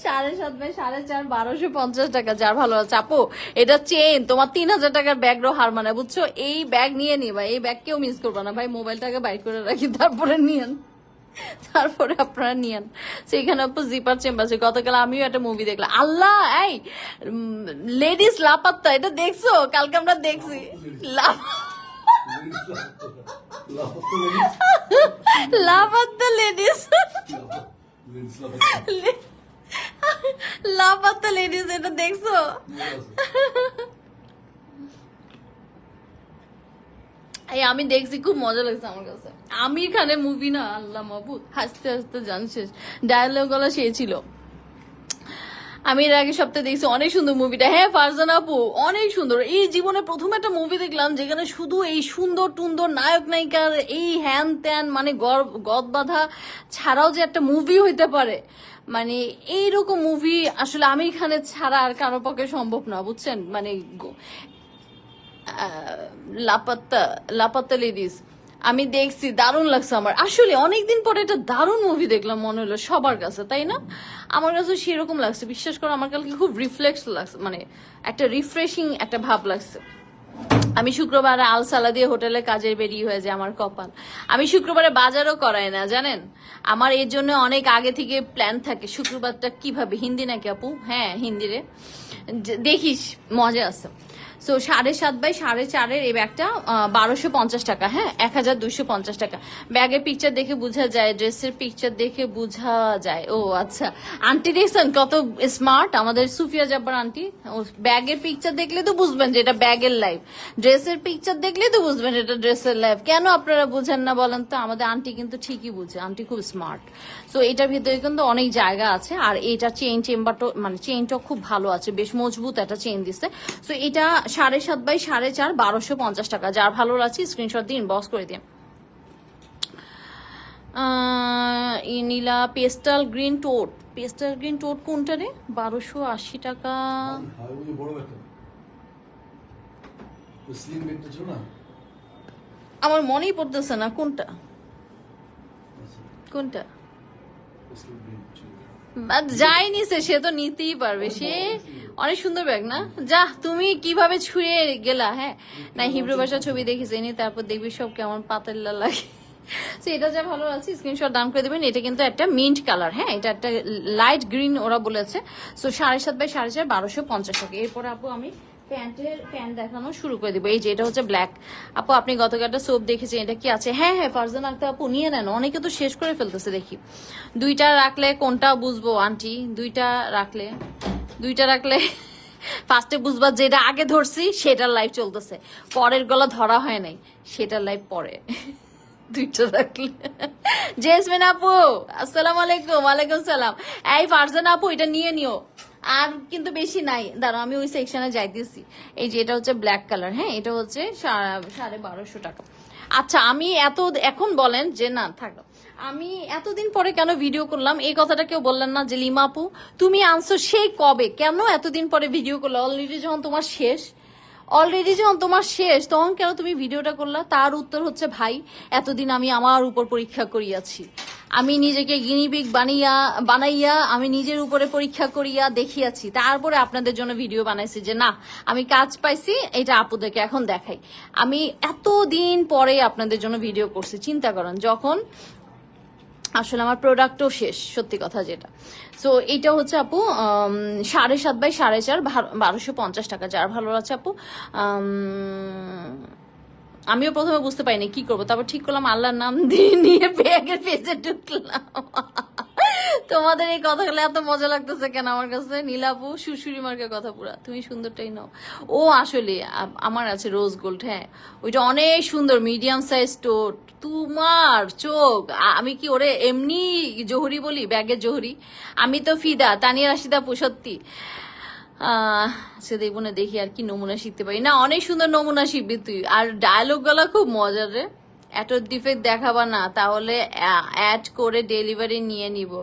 7.5 বাই 4.5 1250 টাকা, যার ভালো আছে আপু। এটা চেন তোমার 3000 টাকার ব্যাগরও হার মানে, বুঝছো? এই ব্যাগ নিয়ে নিবা, এই ব্যাগ কেউ মিস করবা না ভাই। মোবাইলটাকে বাইর করে রাখি, তারপরে নিয়েন, তারপরে আপনারা নিয়েন। সেখানে আপু জিপার চেম্বার আছে। গতকাল আমিও একটা মুভি দেখলাম। আল্লাহ এই লেডিস লাপাত্তা, এটা দেখছো? কালকে আমরা দেখছি লাপাত্তা লেডিস, লাপাত্তা লেডিস, এটা দেখছো? এই আমি দেখছি, খুব মজা লাগছে আমার কাছে। আমি এখানে মুভি না, আল্লাহ মাহবুদ, হাসতে হাসতে জান শেষ। ডায়ালগ গলা সে ছিল। আমি এর আগে সপ্তাহে দেখছি, অনেক সুন্দর মুভিটা। হ্যাঁ ফারজানা আপু অনেক সুন্দর। এই জীবনে প্রথম একটা মুভি দেখলাম যেখানে শুধু এই সুন্দর টুন্দর নায়ক নায়িকার এই হ্যান ত্যান, মানে গদ বাঁধা ছাড়াও যে একটা মুভি হইতে পারে, মানে এইরকম মুভি আসলে আমির খানের ছাড়া আর কারো পক্ষে সম্ভব না, বুঝছেন? মানে লাপাত্তা, লাপাত্তা লেডিস আমি দেখছি, দারুণ লাগছে আমার। আসলে অনেকদিন পরে একটা দারুণ মুভি দেখলাম, মনে হলো সবার কাছে, তাই না? আমার কাছে সেরকম লাগছে, বিশ্বাস করো। আমার কালকে খুব রিফ্লেক্স লাগছে, মানে একটা রিফ্রেশিং একটা ভাব লাগছে। আমি শুক্রবারে আলসালা দিয়ে হোটেলে কাজের বেরিয়ে হয়ে যায় আমার কপাল। আমি শুক্রবারে বাজারও করাই না জানেন, আমার এর জন্য অনেক আগে থেকে প্ল্যান থাকে। শুক্রবারটা কিভাবে, হিন্দি নাকি আপু? হ্যাঁ হিন্দি রে, দেখিস মজা আছে। সো 7.5 বাই 4.5 এই ব্যাগটা 1250 টাকা, হ্যাঁ 1250 টাকা। ব্যাগের পিকচার দেখে বোঝা যায়, ড্রেসের পিকচার দেখে বোঝা যায়। ও আচ্ছা, আন্টি দেখছেন কত স্মার্ট আমাদের সুফিয়া জাব্বার আন্টি। ব্যাগের পিকচার দেখলে তো বুঝবেন যে এটা ব্যাগের লাইফ, ড্রেসের পিকচার দেখলে তো বুঝবেন এটা ড্রেসের লাইফ। কেন আপনারা বুঝেন না বলেন তো? আমাদের আন্টি কিন্তু ঠিকই বুঝে, আন্টি খুব স্মার্ট। সো এটার ভিতরে কিন্তু অনেক জায়গা আছে, আর এটা চেম্বারটা মানে চেইনটা খুব ভালো আছে, বেশ মজবুত একটা চেইন দিচ্ছে। সো এটা 7.5 বাই 4.5 1250 টাকা। যার ভালো লাগছে স্ক্রিনশট দিন, বক্স করে দিন। নীলা পেস্টাল গ্রিন টোট, পেস্টাল গ্রিন টোট কোনটা রে? 1280 টাকা। আমার মনেই পড়তেছে না কোনটা কোনটা। যাই নিছে সে তো নিতেই পারবে, সে অনেক সুন্দর ব্যাগ না? যা, তুমি কিভাবে ছুঁয়ে গেলা। হ্যাঁ না, হিব্রু ভাষা ছবি দেখেছি নি, তারপর দেখবি সব কেমন পাতেল্লা লাগে। এটা যা ভালো আছে স্ক্রিনশট দান করে দেবেন। এটা কিন্তু একটা মিন্ট কালার, হ্যাঁ এটা একটা লাইট গ্রিন ওরা বলেছে। সো 7.5 বাই 4.5 1250 টাকা। এরপরে আপু আমি প্যান্ট দেখানো শুরু করে দিব। এই যে এটা হচ্ছে ব্ল্যাক। আপু আপনি গতকাল একটা সোপ দেখেছেন, এটা কি আছে? হ্যাঁ হ্যাঁ ফারজান আক্তার আপু নিয়ে নেন, অনেকে তো শেষ করে ফেলতেছে দেখি। দুইটা রাখলে কোনটা বুঝবো আন্টি? দুইটা রাখলে ফার্স্টে বুঝবা যেটা আগে ধরছি সেটার লাইভ চলতেছে, পরের গলা ধরা হয় নাই সেটার লাইভ পরে। দুইটা রাখলে। জেসমিন আপু আসসালামু আলাইকুম। ওয়ালাইকুম সালাম। এই ফারজান আপু এটা নিয়ে নিও, আর কিন্তু বেশি নাই, দাঁড়াও আমি ওই সেকশনে যাইতেছি। এই যে এটা হচ্ছে ব্ল্যাক কালার, হ্যাঁ এটা হচ্ছে 1250 টাকা। আচ্ছা আমি এখন বলেন যে না থাকো, আমি এতদিন পরে কেন ভিডিও করলাম এই কথাটা কেউ বললেন না যে লিমা আপু তুমি আনছো সেই কবে, কেন এতদিন পরে ভিডিও করলো? অলরেডি যখন তোমার শেষ তখন কেন তুমি ভিডিওটা করলা? তার উত্তর হচ্ছে ভাই এতদিন আমি আমার উপর পরীক্ষা করিয়াছি, আমি নিজেকে গিনিপিগ বানাইয়া আমি নিজের উপরে পরীক্ষা করিয়া দেখিয়াছি, তারপরে আপনাদের জন্য ভিডিও বানাইছি যে না আমি কাজ পাইছি, এটা আপুদেরকে এখন দেখাই। আমি এতদিন পরে আপনাদের জন্য ভিডিও করছি, চিন্তা করেন, যখন আসলে আমার প্রোডাক্টও শেষ, সত্যি কথা যেটা। সো এইটা হচ্ছে আপু 7.5 বাই 4.5 1250 টাকা। যার ভালো লাগছে আপু, আমিও প্রথমে বুঝতে পারিনি কি করবো, তারপর ঠিক করলাম আল্লাহর নাম দিয়ে নিয়ে ব্যাগের পেজে ঢুকলাম। তোমাদের এই কথাগুলো এত মজা লাগতেছে কেন আমার কাছে? নীলাপু সুশুরি মার্কের কথা পুরা, তুমি সুন্দরটাই নাও। ও আসলে আমার আছে রোজ গোল্ড, হ্যাঁ ওইটা অনেক সুন্দর, মিডিয়াম সাইজ টোট। তোমার চোখ, আমি কি ওরে এমনি জহুরি বলি, ব্যাগের জহুরি? আমি তো ফিদা তানিয়া রাশিদা আপু, সত্যি। সে দেখবো না, দেখি আর কি নমুনা শিখতে পারি। না অনেক সুন্দর নমুনা শিখবি তুই, আর ডায়লগ গুলা খুব মজার রে। এত ডিফেক্ট দেখাবা না, তাহলে অ্যাড করে ডেলিভারি নিয়ে নিব।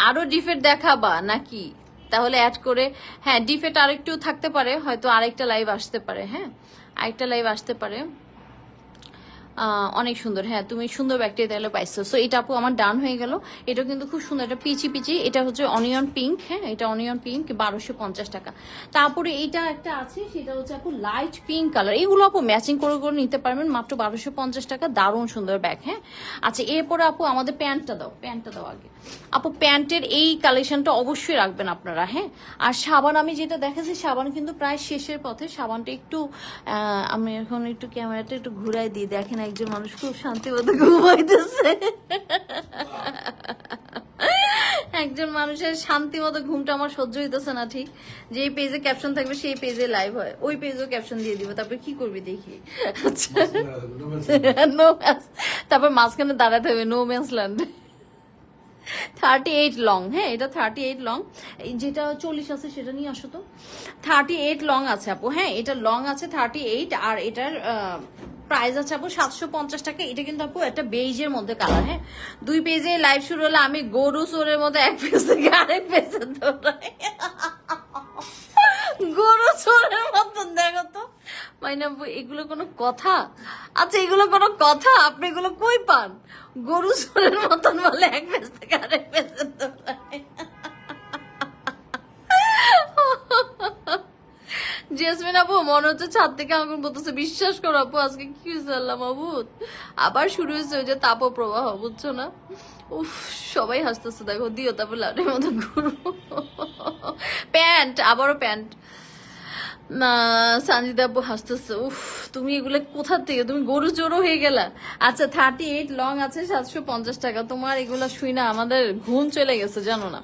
আরো ডিফেক্ট দেখাবা নাকি? তাহলে অ্যাড করে, হ্যাঁ ডিফেক্ট আরেকটু থাকতে পারে, হয়তো আরেকটা লাইভ আসতে পারে, হ্যাঁ আরেকটা লাইভ আসতে পারে। অনেক সুন্দর, হ্যাঁ তুমি সুন্দর ব্যাগটা তাহলে পাইছো। সো এটা আপু আমার ডান হয়ে গেল। এটা কিন্তু খুব সুন্দর, এটা পিচি, এটা হচ্ছে অনিয়ন পিঙ্ক, হ্যাঁ এটা অনিয়ন পিঙ্ক 1250 টাকা। তারপরে এইটা একটা আছে, সেটা হচ্ছে আপু লাইট পিঙ্ক কালার। এগুলো আপু ম্যাচিং করে নিতে পারবেন মাত্র 1250 টাকা। দারুণ সুন্দর ব্যাগ, হ্যাঁ। আচ্ছা এরপরে আপু আমাদের প্যান্টটা দাও আগে। আপু প্যান্টের এই কালেকশনটা অবশ্যই রাখবেন আপনারা, হ্যাঁ। আর সাবান আমি যেটা দেখাচ্ছি, সাবান কিন্তু প্রায় শেষের পথে। সাবানটা একটু আমি এখন একটু ক্যামেরাটা একটু ঘুরাই দিই, দেখেন একজন মানুষ খুব শান্তি মতো ঘুমাইতেছে। একজন মানুষের শান্তি মতো ঘুমটা আমার সহ্য হইতেছে না। ঠিক যে পেজে ক্যাপশন থাকবে সেই পেজে লাইভ হয়, ওই পেজেও ক্যাপশন দিয়ে দিব, তারপরে কি করবি দেখি। আচ্ছা তারপর মাঝখানে দাঁড়াতে হবে, নো ম্যান্স ল্যান্ড। 38 লং, হ্যাঁ এটা 38 লং। যেটা 40 আছে সেটা নিয়ে আসো তো। 38 লং আছে আপু, হ্যাঁ এটা লং আছে 38, আর এটার প্রাইস আছে আপু 750 টাকা। এটা কিন্তু আপু একটা বেইজের মধ্যে কালার, হ্যাঁ। দুই পেজে লাইভ শুরু হলে আমি গরু চোরের মধ্যে এক পেজ থেকে আরেক পেজে দৌড়াই। গরু চোরের মতন, দেখো তো মাইনা এগুলো কোনো কথা? আচ্ছা এগুলো কোনো কথা? আপনি এগুলো কই পান? গরু চোরের মতন বলে এক পেজ থেকে আরেক পেজে দৌড়ায়। জেসমিন আপু মনে হচ্ছে ছাদ থেকে আগুন বলতেছে, বিশ্বাস করো আপু আজকে কি হয়েছে আল্লাহ মাহবুদ, আবার শুরু হয়েছে ওই যে তাপপ্রবাহ, বুঝছো না? উফ, সবাই হাসতেছে, দেখো দিও তারপর লাউডের মতো ঘুরো। প্যান্ট, আবারও প্যান্ট। না, সানজিদা আপু হাসতেছে, উফ তুমি এগুলো কোথা থেকে, তুমি গরু চোরও হয়ে গেলা। আচ্ছা 38 লং আছে 750 টাকা। তোমার এগুলা শুই না আমাদের ঘুম চলে গেছে, জানো না।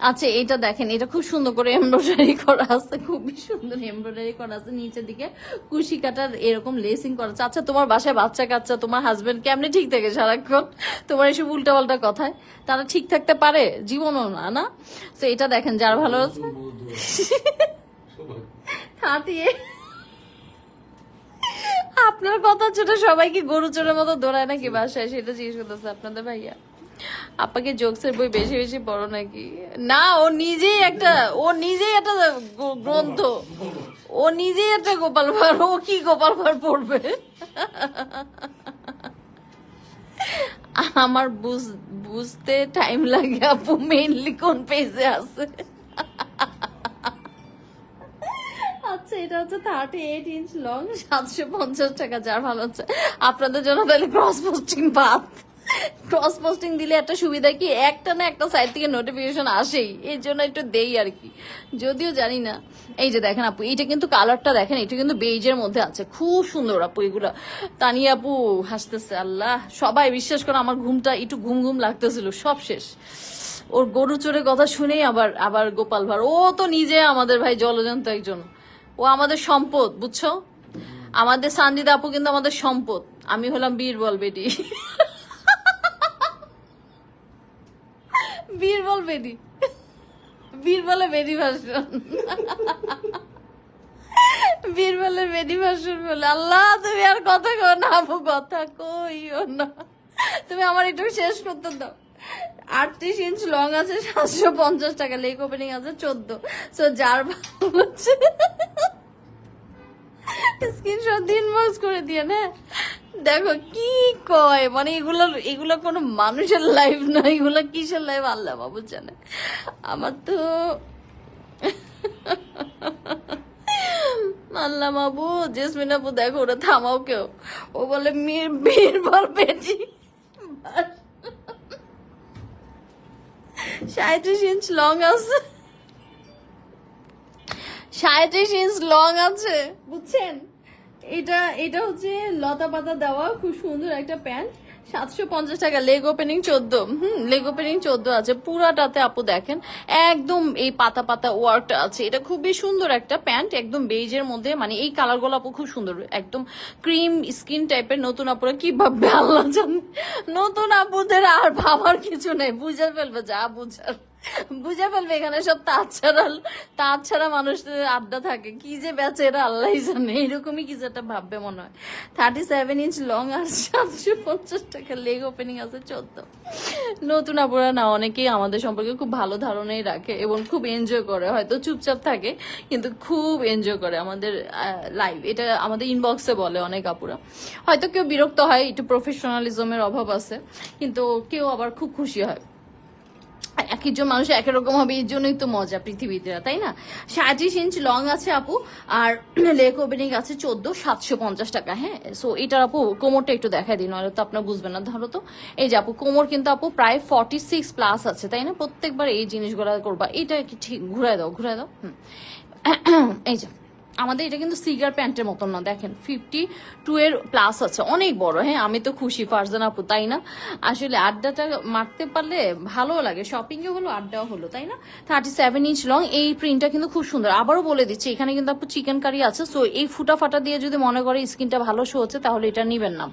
আচ্ছা এটা দেখেন, এটা খুব সুন্দর করে এমব্রয়ডারি করা আছে, খুবই সুন্দর এমব্রয়ডারি করা আছে, নিচের দিকে কুশি কাটার এরকম লেসিং করা আছে। আচ্ছা তোমার বাসায় বাচ্চা কাচ্চা, তোমার হাজবেন্ড কেমনে ঠিক থাকে সারাক্ষণ, তোমার এসব উল্টা পাল্টা কথায় তারা ঠিক থাকতে পারে? জীবনও না, না? তো এটা দেখেন যার ভালো আছে। 38 আপনার কথা ছোট, সবাই কি গরু চোরের মতো দৌড়ায় নাকি বাসায়, সেটা জিজ্ঞেস করতেছে আপনাদের ভাইয়া। আপাকে জোকসের বই বেশি বেশি পড়ো নাকি? না, ও নিজেই একটা গ্রন্থ, ও নিজেই একটা গোপাল ভাঁড়, ও কি গোপাল ভাঁড় পড়বে? আমার বুঝতে টাইম লাগে আপু, মেইনলি কোন পেজে আছে। আচ্ছা এটা হচ্ছে 38 ইঞ্চ লং, 750 টাকা, যার ভালো হচ্ছে। আপনাদের জন্য তাহলে ক্রস পোস্টিং বাদ। ক্রস পোস্টিং দিলে একটা সুবিধা কি, একটা না একটা সাইড থেকে নোটিফিকেশন আসেই, এর জন্য একটু দেই আর কি, যদিও জানি না। এই যে দেখেন আপু, এইটা কিন্তু কালারটা দেখেন, এটা কিন্তু বেইজের মধ্যে আছে, খুব সুন্দর আপু এগুলা। তানিয়া আপু হাসতেছে, আল্লাহ সবাই বিশ্বাস করো আমার ঘুমটা একটু ঘুম ঘুম লাগতেছিল, সব শেষ। ওর গরু চোরের কথা শুনেই আবার আবার গোপাল ভাঁড়, ও তো নিজে আমাদের ভাই জলজন্ত একজন, ও আমাদের সম্পদ, বুঝছো? আমাদের সানজিদা আপু কিন্তু আমাদের সম্পদ, আমি হলাম বীরবল বেটি। বীরবল বেটি, বীরবলে বেটি ভাষণ, বীরবলের বেটি ভাষণ বলে। আল্লাহ তুমি আর কথা কো না আপু, কথা কইও না, তুমি আমার একটু শেষ করতে দাও। 38 ইঞ্চ লং আছে 750 টাকা, লেগ ওপেনিং আছে 14। সো যার ভালো হচ্ছে স্ক্রিনশট দিন, মার্জ করে দিয়ে না। দেখো কি কয়, মানে এগুলো কোনো মানুষের লাইফ না, এগুলো কিসের লাইফ আল্লাহ বাবু জানে। আমার তো আল্লাহ বাবু, জেসমিন আপু দেখো ওরা থামাও কেউ, ও বলে বীরবল বেটি। 37 ইঞ্চ লং আছে, 37 ইঞ্চ লং আছে, বুঝছেন? এটা হচ্ছে লতা পাতা দেওয়া, খুব সুন্দর একটা প্যান্ট, 750 টাকা, লেগ ওপেনিং 14। লেগ ওপেনিং 14 আছে পুরাটাতে আপু, দেখেন একদম এই পাতা পাতা ওয়ার্কটা আছে, এটা খুবই সুন্দর একটা প্যান্ট, একদম বেজের মধ্যে, মানে এই কালার গুলো আপু খুব সুন্দর, একদম ক্রিম স্কিন টাইপের। নতুন আপুরা কি ভাববে আল্লাহ জানে, নতুন আপুদের আর ভাবার কিছু নেই, বুঝে ফেলবে যা বুঝার, বুঝে ফেলবে। এখানে সব তাছাড়া মানুষদের আড্ডা থাকে, কি যে বেচে এরা আল্লাহ জানে, এরকমই কিছু একটা ভাববে মনে হয়। 37 ইঞ্চ লং আর 750 টাকা, লেগ ওপেনিং আছে 14। নতুন আপুরা না অনেকেই আমাদের সম্পর্কে খুব ভালো ধারণাই রাখে এবং খুব এনজয় করে, হয়তো চুপচাপ থাকে কিন্তু খুব এনজয় করে আমাদের লাইভ। এটা আমাদের ইনবক্সে বলে অনেক আপুরা, হয়তো কেউ বিরক্ত হয়, একটু প্রফেশনালিজমের অভাব আছে, কিন্তু কেউ আবার খুব খুশি হয়। এক একজন মানুষ এক রকম হবে, এর জন্যই তো মজা পৃথিবীতে, তাই না? 37 ইঞ্চ লং আছে আপু, আর লেগ ওপেনিং আছে 14, 750 টাকা। হ্যাঁ, সো এটার আপু কোমরটা একটু দেখাই দিন, নাহলে তো আপনার বুঝবেন না। ধরো তো এই যে আপু কোমর কিন্তু আপু প্রায় 46 প্লাস আছে, তাই না? প্রত্যেকবার এই জিনিসগুলো করবা, এটা কি ঠিক, ঘুরাই দাও। এই যে আমাদের এটা কিন্তু সিগার প্যান্টের মতন না, দেখেন 52 এর প্লাস আছে, অনেক বড়। হ্যাঁ, আমি তো খুশি ফারজান আপু, তাই না? আসলে আড্ডাটা মারতে পারলে ভালো লাগে, শপিং এ হলো আড্ডাও হলো, তাই না? 37 ইঞ্চ লং, এই প্রিন্টটা কিন্তু খুব সুন্দর। আবারও বলে দিচ্ছি, এখানে কিন্তু আপু চিকেন কারি আছে, সো এই ফুটা ফাটা দিয়ে যদি মনে করে স্কিনটা ভালো শো হচ্ছে, তাহলে এটা নিবেন না।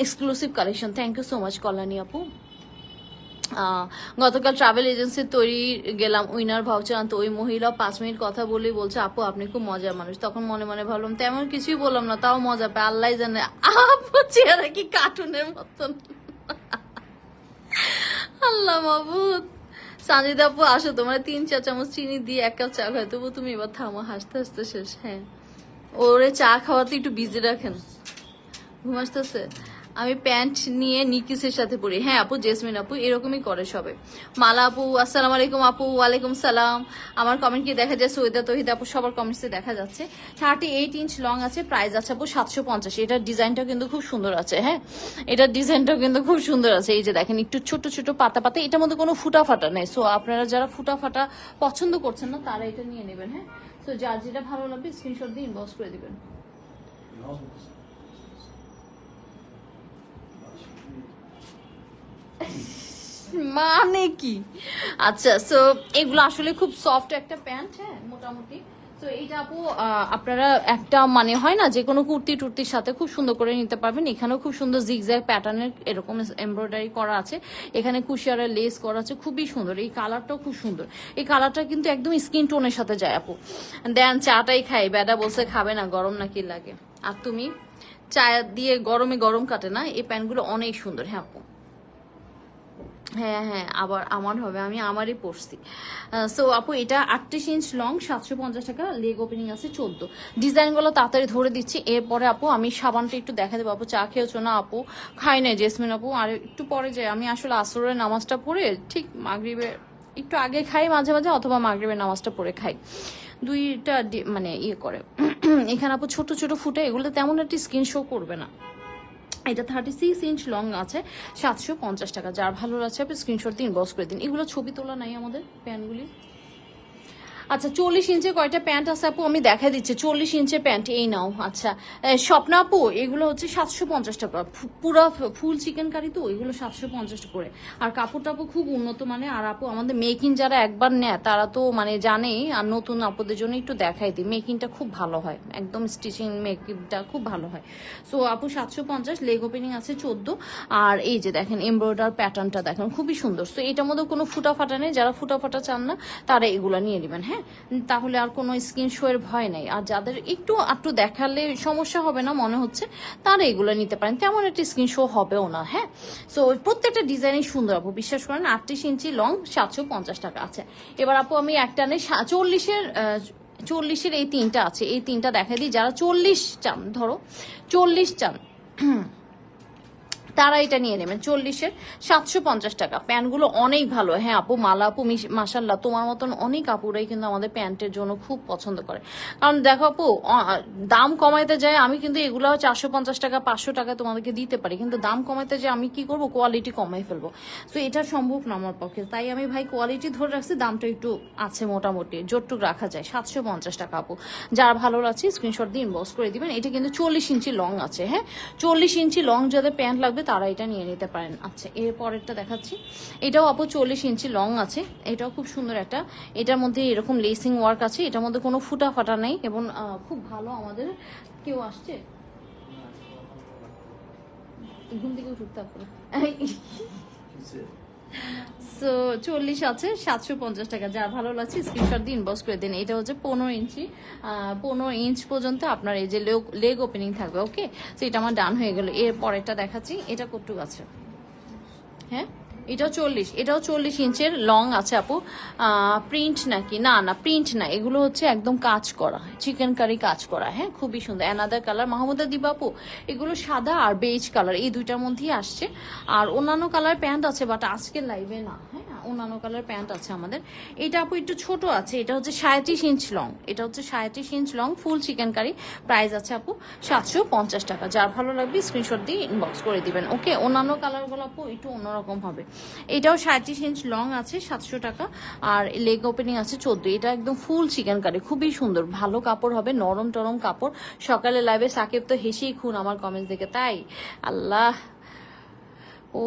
Exclusive collection. Thank you so much Kalyani আপু। গতকাল ট্রাভেল এজেন্সির তৈরি গেলাম, উইনার ভাউচার আনতে, ওই মহিলা 5 মিনিট কথা বলেই বলছে আপু আপনি খুব মজার মানুষ। তখন মনে মনে ভাবলাম তেমন কিছুই বললাম না, তাও মজা পায়, আল্লাহ জানে। আপু চেহারা কি কার্টুনের মতন, আল্লাহ মাহবুদ। সানজিদা আপু আসো, তোমার 3-4 চামচ চিনি দিয়ে 1 কাপ চা খাই, তবু তুমি এবার থামো, হাসতে হাসতে শেষ। হ্যাঁ, ওরে চা খাওয়াতে একটু বিজি রাখেন, ঘুম আসতেছে। আমি প্যান্ট নিয়ে নিকিসের সাথে পরি। হ্যাঁ আপু, জেসমিন আপু এরকমই করে সবে। মালা আপু আসসালামু আলাইকুম আপু। ওয়ালাইকুম সালাম। আমার কমেন্ট কি দেখা যায়? সৈয়দা তহিদ আপু সবার কমেন্টসে দেখা যাচ্ছে। 38 ইঞ্চ লং আছে, প্রাইস আছে আপু 750। এটার ডিজাইনটা কিন্তু খুব সুন্দর আছে। হ্যাঁ, এটার ডিজাইনটাও কিন্তু খুব সুন্দর আছে। এই যে দেখেন একটু ছোট ছোট পাতা পাতা, এটার মধ্যে কোনো ফুটা ফাটা নেই। সো আপনারা যারা ফুটা ফাটা পছন্দ করছেন না তারা এটা নিয়ে নেবেন। হ্যাঁ, তো যার যেটা ভালো লাগবে স্ক্রিনশট দিয়ে ইনবক্স করে দিবেন। মানে কি? আচ্ছা, সো এগুলো আসলে খুব সফট একটা প্যান্ট। হ্যাঁ, মোটামুটি। তো এইটা আপু আপনারা একটা মানে হয় না যে কোনো কুর্তি টুর্তির সাথে খুব সুন্দর করে নিতে পারবেন। এখানেও খুব সুন্দর জিগজ্যাগ প্যাটার্নের এরকম এমব্রয়ডারি করা আছে, এখানে কুশিয়ারের লেস করা আছে, খুবই সুন্দর। এই কালারটাও খুব সুন্দর। এই কালারটা কিন্তু একদম স্কিন টোনের সাথে যায় আপু। দেন চাটাই খাই, বেডা বলছে খাবে না, গরম নাকি লাগে। আর তুমি চা দিয়ে গরমে গরম কাটে না। এই প্যান্টগুলো অনেক সুন্দর। হ্যাঁ আপু, হ্যাঁ হ্যাঁ, আবার আমার হবে, আমি আমারই পড়ছি। সো আপু এটা 38 ইঞ্চ লং, 750 টাকা, লেগ ওপেনিং আছে 14। ডিজাইনগুলো তাড়াতাড়ি ধরে দিচ্ছি। এরপরে আপু আমি সাবানটা একটু দেখা দেবো। আপু চা খেয়েছো না? আপু খাই নাই জেসমিন আপু, আর একটু পরে যাই। আমি আসলে আসরের নামাজটা পড়ে ঠিক মাগরিবের একটু আগে খাই মাঝে মাঝে, অথবা মাগরিবের নামাজটা পড়ে খাই। দুইটা মানে ইয়ে করে। এখানে আপু ছোট ছোট ফুটে, এগুলো তেমন একটা স্কিন শো করবে না। এটা 36 ইঞ্চ লং আছে, 750 টাকা। যার ভালো লাগছে আপনি স্ক্রিনশট দিন, বস করে দিন। এগুলো ছবি তোলা নাই আমাদের প্যান্টগুলি। আচ্ছা, 40 ইঞ্চের কয়টা প্যান্ট আছে আপু আমি দেখা দিচ্ছি। 40 ইঞ্চের প্যান্ট এই নাও। আচ্ছা স্বপ্না আপু, এগুলো হচ্ছে 750 টাকা। পুরো ফুল চিকেন কারি তো, এগুলো 750 করে। আর কাপড়টা আপু খুব উন্নত মানে। আর আপু আমাদের মেকিং যারা একবার নেয় তারা তো মানে জানেই। আর নতুন আপুদের জন্য একটু দেখাই দিই, মেকিংটা খুব ভালো হয়, একদম স্টিচিং মেকিংটা খুব ভালো হয়। সো আপু 750, লেগ ওপেনিং আছে 14। আর এই যে দেখেন এমব্রয়ডার প্যাটার্নটা দেখেন খুবই সুন্দর। সো এটার মধ্যে কোনো ফুটা ফাটা নেই, যারা ফুটা ফাটা চান না তারা এগুলো নিয়ে নেবেন। হ্যাঁ, তাহলে আর কোনো স্কিন শো এর ভয় নেই। আর যাদের একটু একটু দেখালে সমস্যা হবে না মনে হচ্ছে, তারা এগুলো নিতে পারেন, তেমন একটা স্কিন শো হবেও না। হ্যাঁ, সো প্রত্যেকটা ডিজাইনই সুন্দর আপু, বিশ্বাস করেন। 38 ইঞ্চি লং, 750 টাকা আছে। এবার আপু আমি একটা নেই 40-এর এই তিনটা আছে, এই তিনটা দেখা দিই। যারা 40 চান, ধরো 40 চান, তারা এটা নিয়ে নেবেন। 40-এর 750 টাকা। প্যান্টগুলো অনেক ভালো। হ্যাঁ আপু, মালা আপু মাশাল্লাহ, তোমার মতন অনেক আপুরাই কিন্তু আমাদের প্যান্টের জন্য খুব পছন্দ করে। কারণ দেখো আপু, দাম কমাইতে যায় আমি কিন্তু এগুলো 450 টাকা 500 টাকা তোমাদেরকে দিতে পারি, কিন্তু দাম কমাইতে যায় আমি কি করব, কোয়ালিটি কমাই ফেলবো। তো এটা সম্ভব না আমার পক্ষে, তাই আমি ভাই কোয়ালিটি ধরে রাখছি, দামটা একটু আছে মোটামুটি, জোরটুক রাখা যায়। 750 টাকা আপু, যার ভালো লাগছে স্ক্রিনশট দিয়ে ইনবক্স করে দিবেন। এটা কিন্তু 40 ইঞ্চি লং আছে। হ্যাঁ, 40 ইঞ্চি লং যাদের প্যান্ট লাগবে তারা এটা নিয়ে নিতে পারেন। আচ্ছা, এর পরেরটা দেখাচ্ছি। এটাও আপু 40 ইঞ্চি লং আছে, এটাও খুব সুন্দর একটা। এটার মধ্যে এরকম লেসিং ওয়ার্ক আছে, এটার মধ্যে কোনো ফুটা ফাটা নেই, এবং খুব ভালো। আমাদের কেউ আসছে ঘুম থেকে উঠতে আপনার। সো 40 আছে, 750 টাকা। যার ভালো লাগছে স্ক্রিনশট দিয়ে ইনবক্স করে দিন। এটা হচ্ছে 15 ইঞ্চি, 15 ইঞ্চ পর্যন্ত আপনার এই যে লেগ ওপেনিং থাকবে। ওকে, তো এটা আমার ডান হয়ে গেল। এর পরেরটা দেখাচ্ছি। এটা কতটুকু আছে? হ্যাঁ, এটাও 40, এটাও 40 ইঞ্চের লং আছে আপু। প্রিন্ট নাকি? না না, প্রিন্ট না, এগুলো হচ্ছে একদম কাজ করা, চিকেন কারি কাজ করা। হ্যাঁ, খুবই সুন্দর। অ্যানাদার কালার মাহমুদা দিবা আপু, এগুলো সাদা আর বেজ কালার, এই দুইটার মধ্যেই আসছে। আর অন্যান্য কালার প্যান্ট আছে, বাট আজকের লাইভে না। হ্যাঁ, অন্যান্য কালার প্যান্ট আছে আমাদের। এটা আপু একটু ছোট আছে, এটা হচ্ছে 37 ইঞ্চ লং, এটা হচ্ছে 37 inch long, full chicken curry. Price আছে আপু 750 টাকা। যার ভালো লাগবে স্ক্রিনশট দিয়ে ইনবক্স করে দিবেন। ওকে, অন্যান্য কালারগুলো আপু একটু অন্যরকম হবে। এটাও 37 ইঞ্চ লং আছে, 700 টাকা। আর লেগ ওপেনিং আছে 14। এটা একদম ফুল চিকেন কারি, খুবই সুন্দর, ভালো কাপড় হবে, নরম টরম কাপড়। সকালে লাইভে সাকিব তো হেসেই খুন আমার কমেন্টস দেখে, তাই আল্লাহ ও।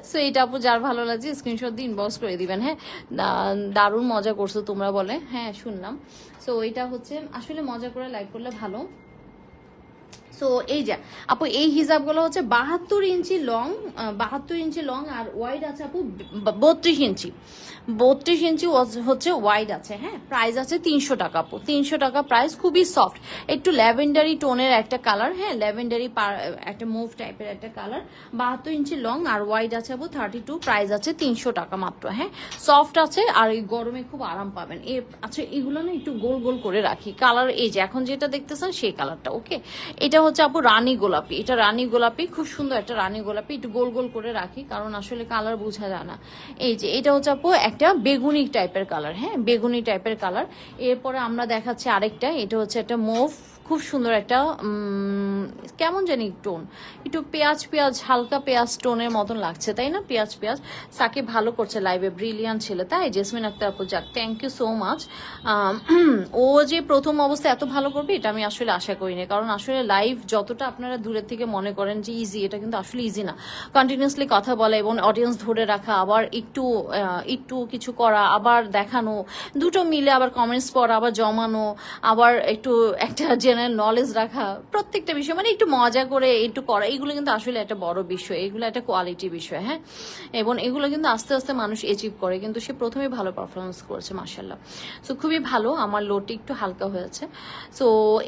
সো এটা আপু যার ভালো লাগছে স্ক্রিনশট দিয়ে ইনবক্স করে দিবেন। হ্যাঁ, দারুণ মজা করছো তোমরা বলে, হ্যাঁ শুনলাম। সো এটা হচ্ছে আসলে মজা করে লাইভ করলে ভালো। সো এই যে আপু, এই হিসাবগুলো হচ্ছে 72 ইঞ্চি লং, 72 ইঞ্চি লং, আর ওয়াইড আছে আপু 32 ইঞ্চি। 32 ইঞ্চি হচ্ছে ওয়াইড আছে। হ্যাঁ, প্রাইস আছে 300 টাকা আপু, 300 টাকা প্রাইস। খুবই সফট, একটু ল্যাভেন্ডারি টোনের একটা কালার। হ্যাঁ, ল্যাভেন্ডারি একটা মুভ টাইপের একটা কালার। 72 ইঞ্চি লং আর ওয়াইড আছে আপু 32, প্রাইস আছে 300 টাকা মাত্র। হ্যাঁ, সফট আছে, আর এই গরমে খুব আরাম পাবেন। আচ্ছা, এগুলো না একটু গোল গোল করে রাখি কালার, এই যে এখন যেটা দেখতেছেন সেই কালারটা। ওকে, এটা হচ্ছে আপু রানী গোলাপি, এটা রানী গোলাপি, খুব সুন্দর একটা রানী গোলাপি, একটু গোল গোল করে রাখি কারণ আসলে কালার বোঝা যায় না। এই যে এটা হচ্ছে আপু একটা বেগুনি টাইপের কালার, হ্যাঁ বেগুনি টাইপের কালার। এরপরে আমরা দেখাচ্ছি আরেকটা, এটা হচ্ছে একটা মুভ, খুব সুন্দর একটা কেমন জানি টোন, একটু পেঁয়াজ পেঁয়াজ, হালকা পেঁয়াজ টোনের মতন লাগছে তাই না, পেঁয়াজ পেঁয়াজ। সাকিব ভালো করছে লাইভে, ব্রিলিয়ান্ট ছেলে তাই, জেসমিন আক্তার আপু যাক, থ্যাংক ইউ সো মাচ। ও যে প্রথম অবস্থায় এত ভালো করবে এটা আমি আসলে আশা করিনি, কারণ আসলে লাইভ যতটা আপনারা দূরের থেকে মনে করেন যে ইজি, এটা কিন্তু আসলে ইজি না। কন্টিনিউসলি কথা বলা এবং অডিয়েন্স ধরে রাখা, আবার একটু একটু কিছু করা, আবার দেখানো, দুটো মিলে আবার কমেন্টস পড়া, আবার জমানো, আবার একটু একটা জেনারেল নলেজ রাখা, প্রত্যেকটা বিষয় মানে একটু মজা করে একটু করা, এগুলো কিন্তু আসলে একটা বড় বিষয়, এগুলো একটা কোয়ালিটি বিষয়, হ্যাঁ। এবং এগুলো কিন্তু আস্তে আস্তে মানুষ অ্যাচিভ করে, কিন্তু সে প্রথমেই ভালো পারফরমেন্স করেছে মাশাল্লাহ। সো খুবই ভালো, আমার লোডটি একটু হালকা হয়েছে। সো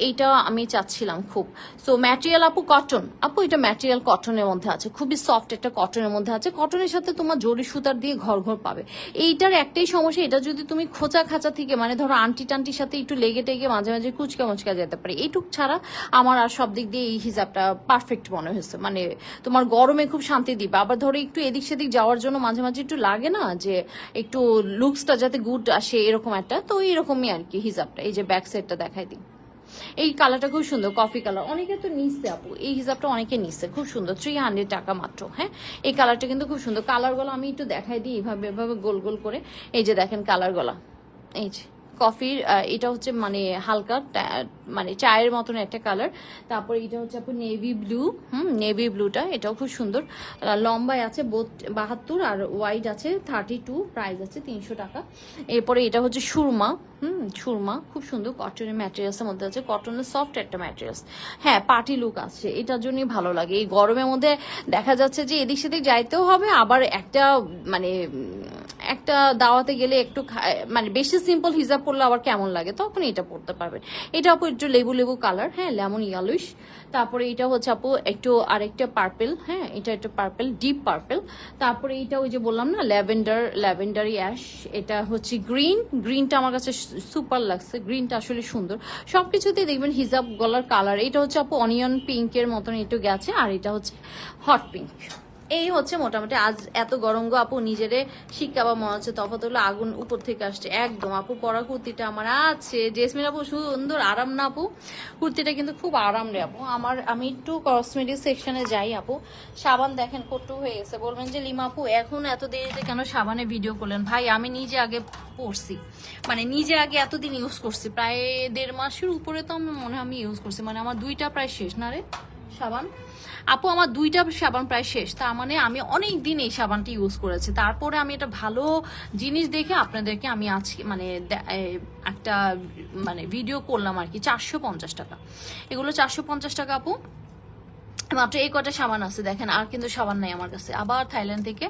এইটা আমি চাচ্ছিলাম খুব। সো ম্যাটেরিয়াল আপু কটন, আপু এটা ম্যাটেরিয়াল কটনের মধ্যে আছে, খুবই সফট একটা কটনের মধ্যে আছে, কটনের সাথে তোমার জরি সুতার দিয়ে ঘর ঘর পাবে। এইটার একটাই সমস্যা, এটা যদি তুমি খোঁচা খাঁচা থেকে মানে ধরো আন্টি টান্টির সাথে একটু লেগে টেগে মাঝে মাঝে কুচকা মুচকা যেতে পারে, এইটুক ছাড়া আমার আর সব দিক দিয়ে এই হিসাবটা পারফেক্ট মনে হয়েছে। মানে তোমার গরমে খুব শান্তি দিবে, আবার ধরো একটু এদিক সেদিক যাওয়ার জন্য মাঝে মাঝে একটু লাগে না যে একটু লুকসটা যাতে গুড আসে এরকম একটা, তো এইরকমই আর কি হিসাবটা। এই যে ব্যাক সাইডটা দেখাই দিই, এই কালারটা খুব সুন্দর, কফি কালার, অনেকে তো নিচ্ছে আপু এই হিসাবটা, অনেকে নিচ্ছে, খুব সুন্দর, 300 টাকা মাত্র, হ্যাঁ। এই কালারটা কিন্তু খুব সুন্দর, কালারগুলো আমি একটু দেখাই দিই এভাবে এভাবে গোল গোল করে। এই যে দেখেন কালারগুলো, এই যে কফির, এটা হচ্ছে মানে হালকা মানে চায়ের মতন একটা কালার। তারপরে এটা হচ্ছে আপনার নেভি ব্লু, নেভি ব্লুটা এটাও খুব সুন্দর, লম্বায় আছে 72 আর ওয়াইড আছে 32, প্রাইস আছে 300 টাকা। এরপরে এটা হচ্ছে সুরমা, সুরমা খুব সুন্দর, কটনের ম্যাটেরিয়ালসের মধ্যে আছে, কটনের সফট একটা ম্যাটেরিয়ালস, হ্যাঁ পার্টি লুক আছে, এটার জন্যই ভালো লাগে। এই গরমের মধ্যে দেখা যাচ্ছে যে এদিক সেদিক যাইতেও হবে, আবার একটা মানে একটা দাওয়াতে গেলে একটু মানে বেশি সিম্পল হিজাব পরলে আবার কেমন লাগে, তখন এটা পরতে পারবেন। এটা আপু একটু লেবু লেবু কালার, হ্যাঁ লেমন ইয়েলোইশ। তারপরে এটা হচ্ছে আপু একটু আরেকটা পার্পেল, হ্যাঁ এটা একটু পার্পেল, ডিপ পার্পেল। তারপরে এটা ওই যে বললাম না ল্যাভেন্ডার, ল্যাভেন্ডারি অ্যাশ, এটা হচ্ছে গ্রিন, গ্রিনটা আমার কাছে সুপার লাগছে, গ্রিনটা আসলে সুন্দর। সবকিছুতেই দেখবেন হিজাব গলার কালার। এটা হচ্ছে আপু অনিয়ন পিঙ্কের মতন একটু গেছে, আর এটা হচ্ছে হট পিঙ্ক। এই হচ্ছে মোটামুটি আজ এত গরম গো আপু, নিজেরে শিক্ষা বা মনে হচ্ছে তফাৎ হলো আগুন উপর থেকে আসছে একদম। আপু পরা কুর্তিটা আমার আছে, জেসমিন আপু সুন্দর আরাম না আপু, কুর্তিটা কিন্তু খুব আরাম রে আপু আমার। আমি একটু কসমেটিক সেকশনে যাই আপু, সাবান দেখেন কটু হয়ে গেছে, বলবেন যে লিমা আপু এখন এত দেরিতে কেন সাবানে ভিডিও করলেন? ভাই আমি নিজে আগে পড়ছি, মানে নিজে আগে এতদিন ইউজ করছি, প্রায় 1.5 মাসের উপরে তো আমার মনে হয় আমি ইউজ করছি, মানে আমার 2টা প্রায় শেষ না রে সাবান আপু, আমার 2টা সাবান প্রায় শেষ, তার মানে আমি অনেক দিন এই সাবানটি ইউজ করেছি। তারপরে আমি এটা ভালো জিনিস দেখে আপনাদেরকে আমি আজকে মানে একটা মানে ভিডিও করলাম আর কি। 450 টাকা এগুলো, 450 টাকা আপু। মাত্র এই কটা সাবান আছে দেখেন, আর কিন্তু সাবান নাই আমার কাছে, আবার থাইল্যান্ড থেকে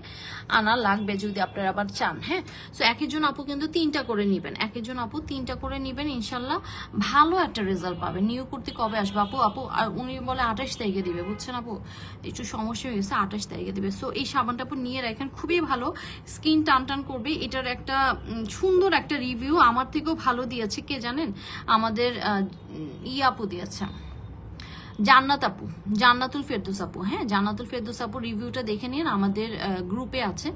আনা লাগবে যদি আপনারা আবার চান, হ্যাঁ। সো একজন আপু কিন্তু 3টা করে নিবেন, একজন আপু 3টা করে নিবেন, ইনশাল্লাহ ভালো একটা রেজাল্ট পাবেন। নিউ কুর্তি কবে আসবে আপু? আপু আর উনি বলে 28 তারিখে দিবে, বুঝছেন আপু একটু সমস্যা হয়ে গেছে, 28 তারিখে দিবে। সো এই সাবানটা আপু নিয়ে রাখেন, খুবই ভালো, স্কিন টান টান করবে। এটার একটা সুন্দর একটা রিভিউ আমার থেকেও ভালো দিয়েছে কে জানেন? আমাদের আপু দিয়েছে, জান্নাত আপু, জান্নাতুল ফেরদৌস আপু, হ্যাঁ জান্নাতুল ফেরদৌস আপু রিভিউটা দেখে নিন, আমাদের গ্রুপে আছে।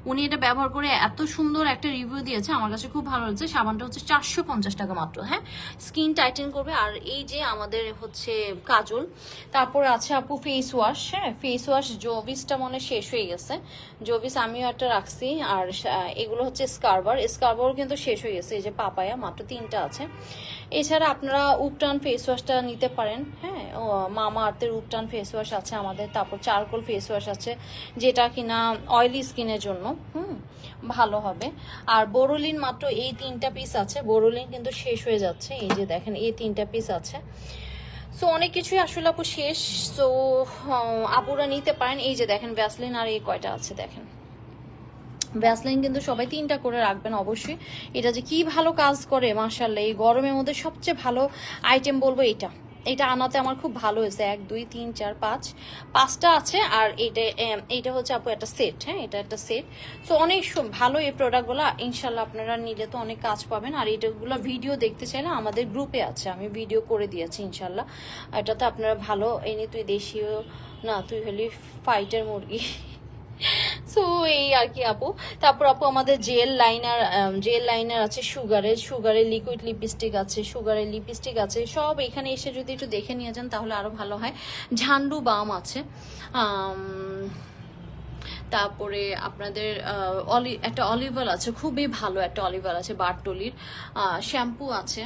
উনি এটা ব্যবহার করে এত সুন্দর একটা রিভিউ দিয়েছে, আমার কাছে খুব ভালো লাগছে। সাবানটা হচ্ছে 450 টাকা মাত্র, হ্যাঁ স্কিন টাইটেন করবে। আর এই যে আমাদের হচ্ছে কাজল, তারপরে আছে আপু ফেস ওয়াশ, হ্যাঁ ফেস ওয়াশ জোভিসটা মনে শেষ হয়ে গেছে, জোভিস আমিও একটা রাখছি। আর এগুলো হচ্ছে স্কারবার, স্কারবার কিন্তু শেষ হয়ে গেছে। এই যে পাপায়া মাত্র 3টা আছে। এছাড়া আপনারা উপটান ফেস ওয়াশটা নিতে পারেন, হ্যাঁ মামা আর্থের উপটান ফেস ওয়াশ আছে আমাদের। তারপর চারকোল ফেস ওয়াশ আছে, যেটা কিনা অয়েলি স্কিনের জন্য ভালো হবে। আর বোরোলিন মাত্র এই 3টা পিস আছে, বোরোলিন কিন্তু শেষ হয়ে যাচ্ছে। এই যে দেখেন এই 3টা পিস আছে। সো অনেক কিছুই আসলে আপু শেষ, সো আপুরা নিতে পারেন। এই যে দেখেন ভ্যাসলিন আর এই কয়টা আছে দেখেন, ভ্যাসলিন কিন্তু সবাই 3টা করে রাখবেন অবশ্যই। এটা যে কি ভালো কাজ করে মাশাআল্লাহ, এই গরমের মধ্যে সবচেয়ে ভালো আইটেম বলবো এটা, এটা আনাতে আমার খুব ভালো হয়েছে, 1 2 3 4 5 5টা আছে। আর এইটা হচ্ছে আপু একটা সেট, হ্যাঁ এটা একটা সেট। সো অনেক ভালো এই প্রোডাক্টগুলো, ইনশাল্লাহ আপনারা নিলে তো অনেক কাজ পাবেন। আর এইটাগুলো ভিডিও দেখতে চাইলে আমাদের গ্রুপে আছে, আমি ভিডিও করে দিয়েছি ইনশাল্লাহ। এটাতে আপনারা ভালো এনে, তুই দেশীয় না তুই হলি ফাইটার মুরগি। সো এই আর কি আপু। তারপর আপু আমাদের জেল লাইনার আছে, সুগারের লিকুইড লিপস্টিক আছে, সুগারের লিপস্টিক আছে, সব এখানে এসে যদি একটু দেখে নিয়ে যান তাহলে আরো ভালো হয়। ঝান্ডু বাম আছে, তারপরে আপনাদের একটা অলিভ অয়েল আছে, খুবই ভালো একটা অলিভ অয়েল আছে বারটলির। শ্যাম্পু আছে,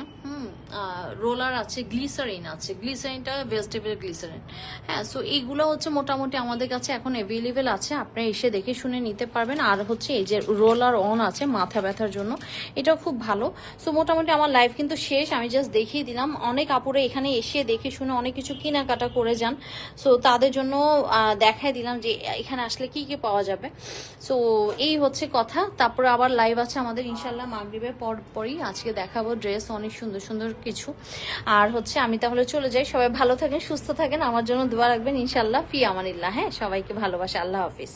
রোলার আছে, গ্লিসারিন আছে, গ্লিসারিনটা ভেজিটেবল গ্লিসারিন। হ্যাঁ, সো এইগুলো হচ্ছে মোটামুটি আমাদের কাছে এখন অ্যাভেলেবেল আছে, আপনারা এসে দেখে শুনে নিতে পারবেন। আর হচ্ছে এই যে রোলার অন আছে মাথা ব্যথার জন্য, এটাও খুব ভালো। সো মোটামুটি আমার লাইফ কিন্তু শেষ, আমি জাস্ট দেখিয়ে দিলাম। অনেক আপুরে এখানে এসে দেখে শুনে অনেক কিছু কেনাকাটা করে যান, সো তাদের জন্য দেখাই দিলাম যে এখানে আসলে কি কি পাওয়া যাবে। সো এই হচ্ছে কথা। তারপরে আবার লাইভ আছে আমাদের ইনশাল্লাহ মাগরিবের পরই। আজকে দেখাবো ড্রেস, অনেক সুন্দর সুন্দর কিছু। আর হচ্ছে আমি তাহলে চলে যাই, সবাই ভালো থাকেন, সুস্থ থাকেন, আমার জন্য দোয়া রাখবেন ইনশাল্লাহ। ফি আমানিল্লাহ। হ্যাঁ, সবাইকে ভালোবাসা, আল্লাহ হাফিজ।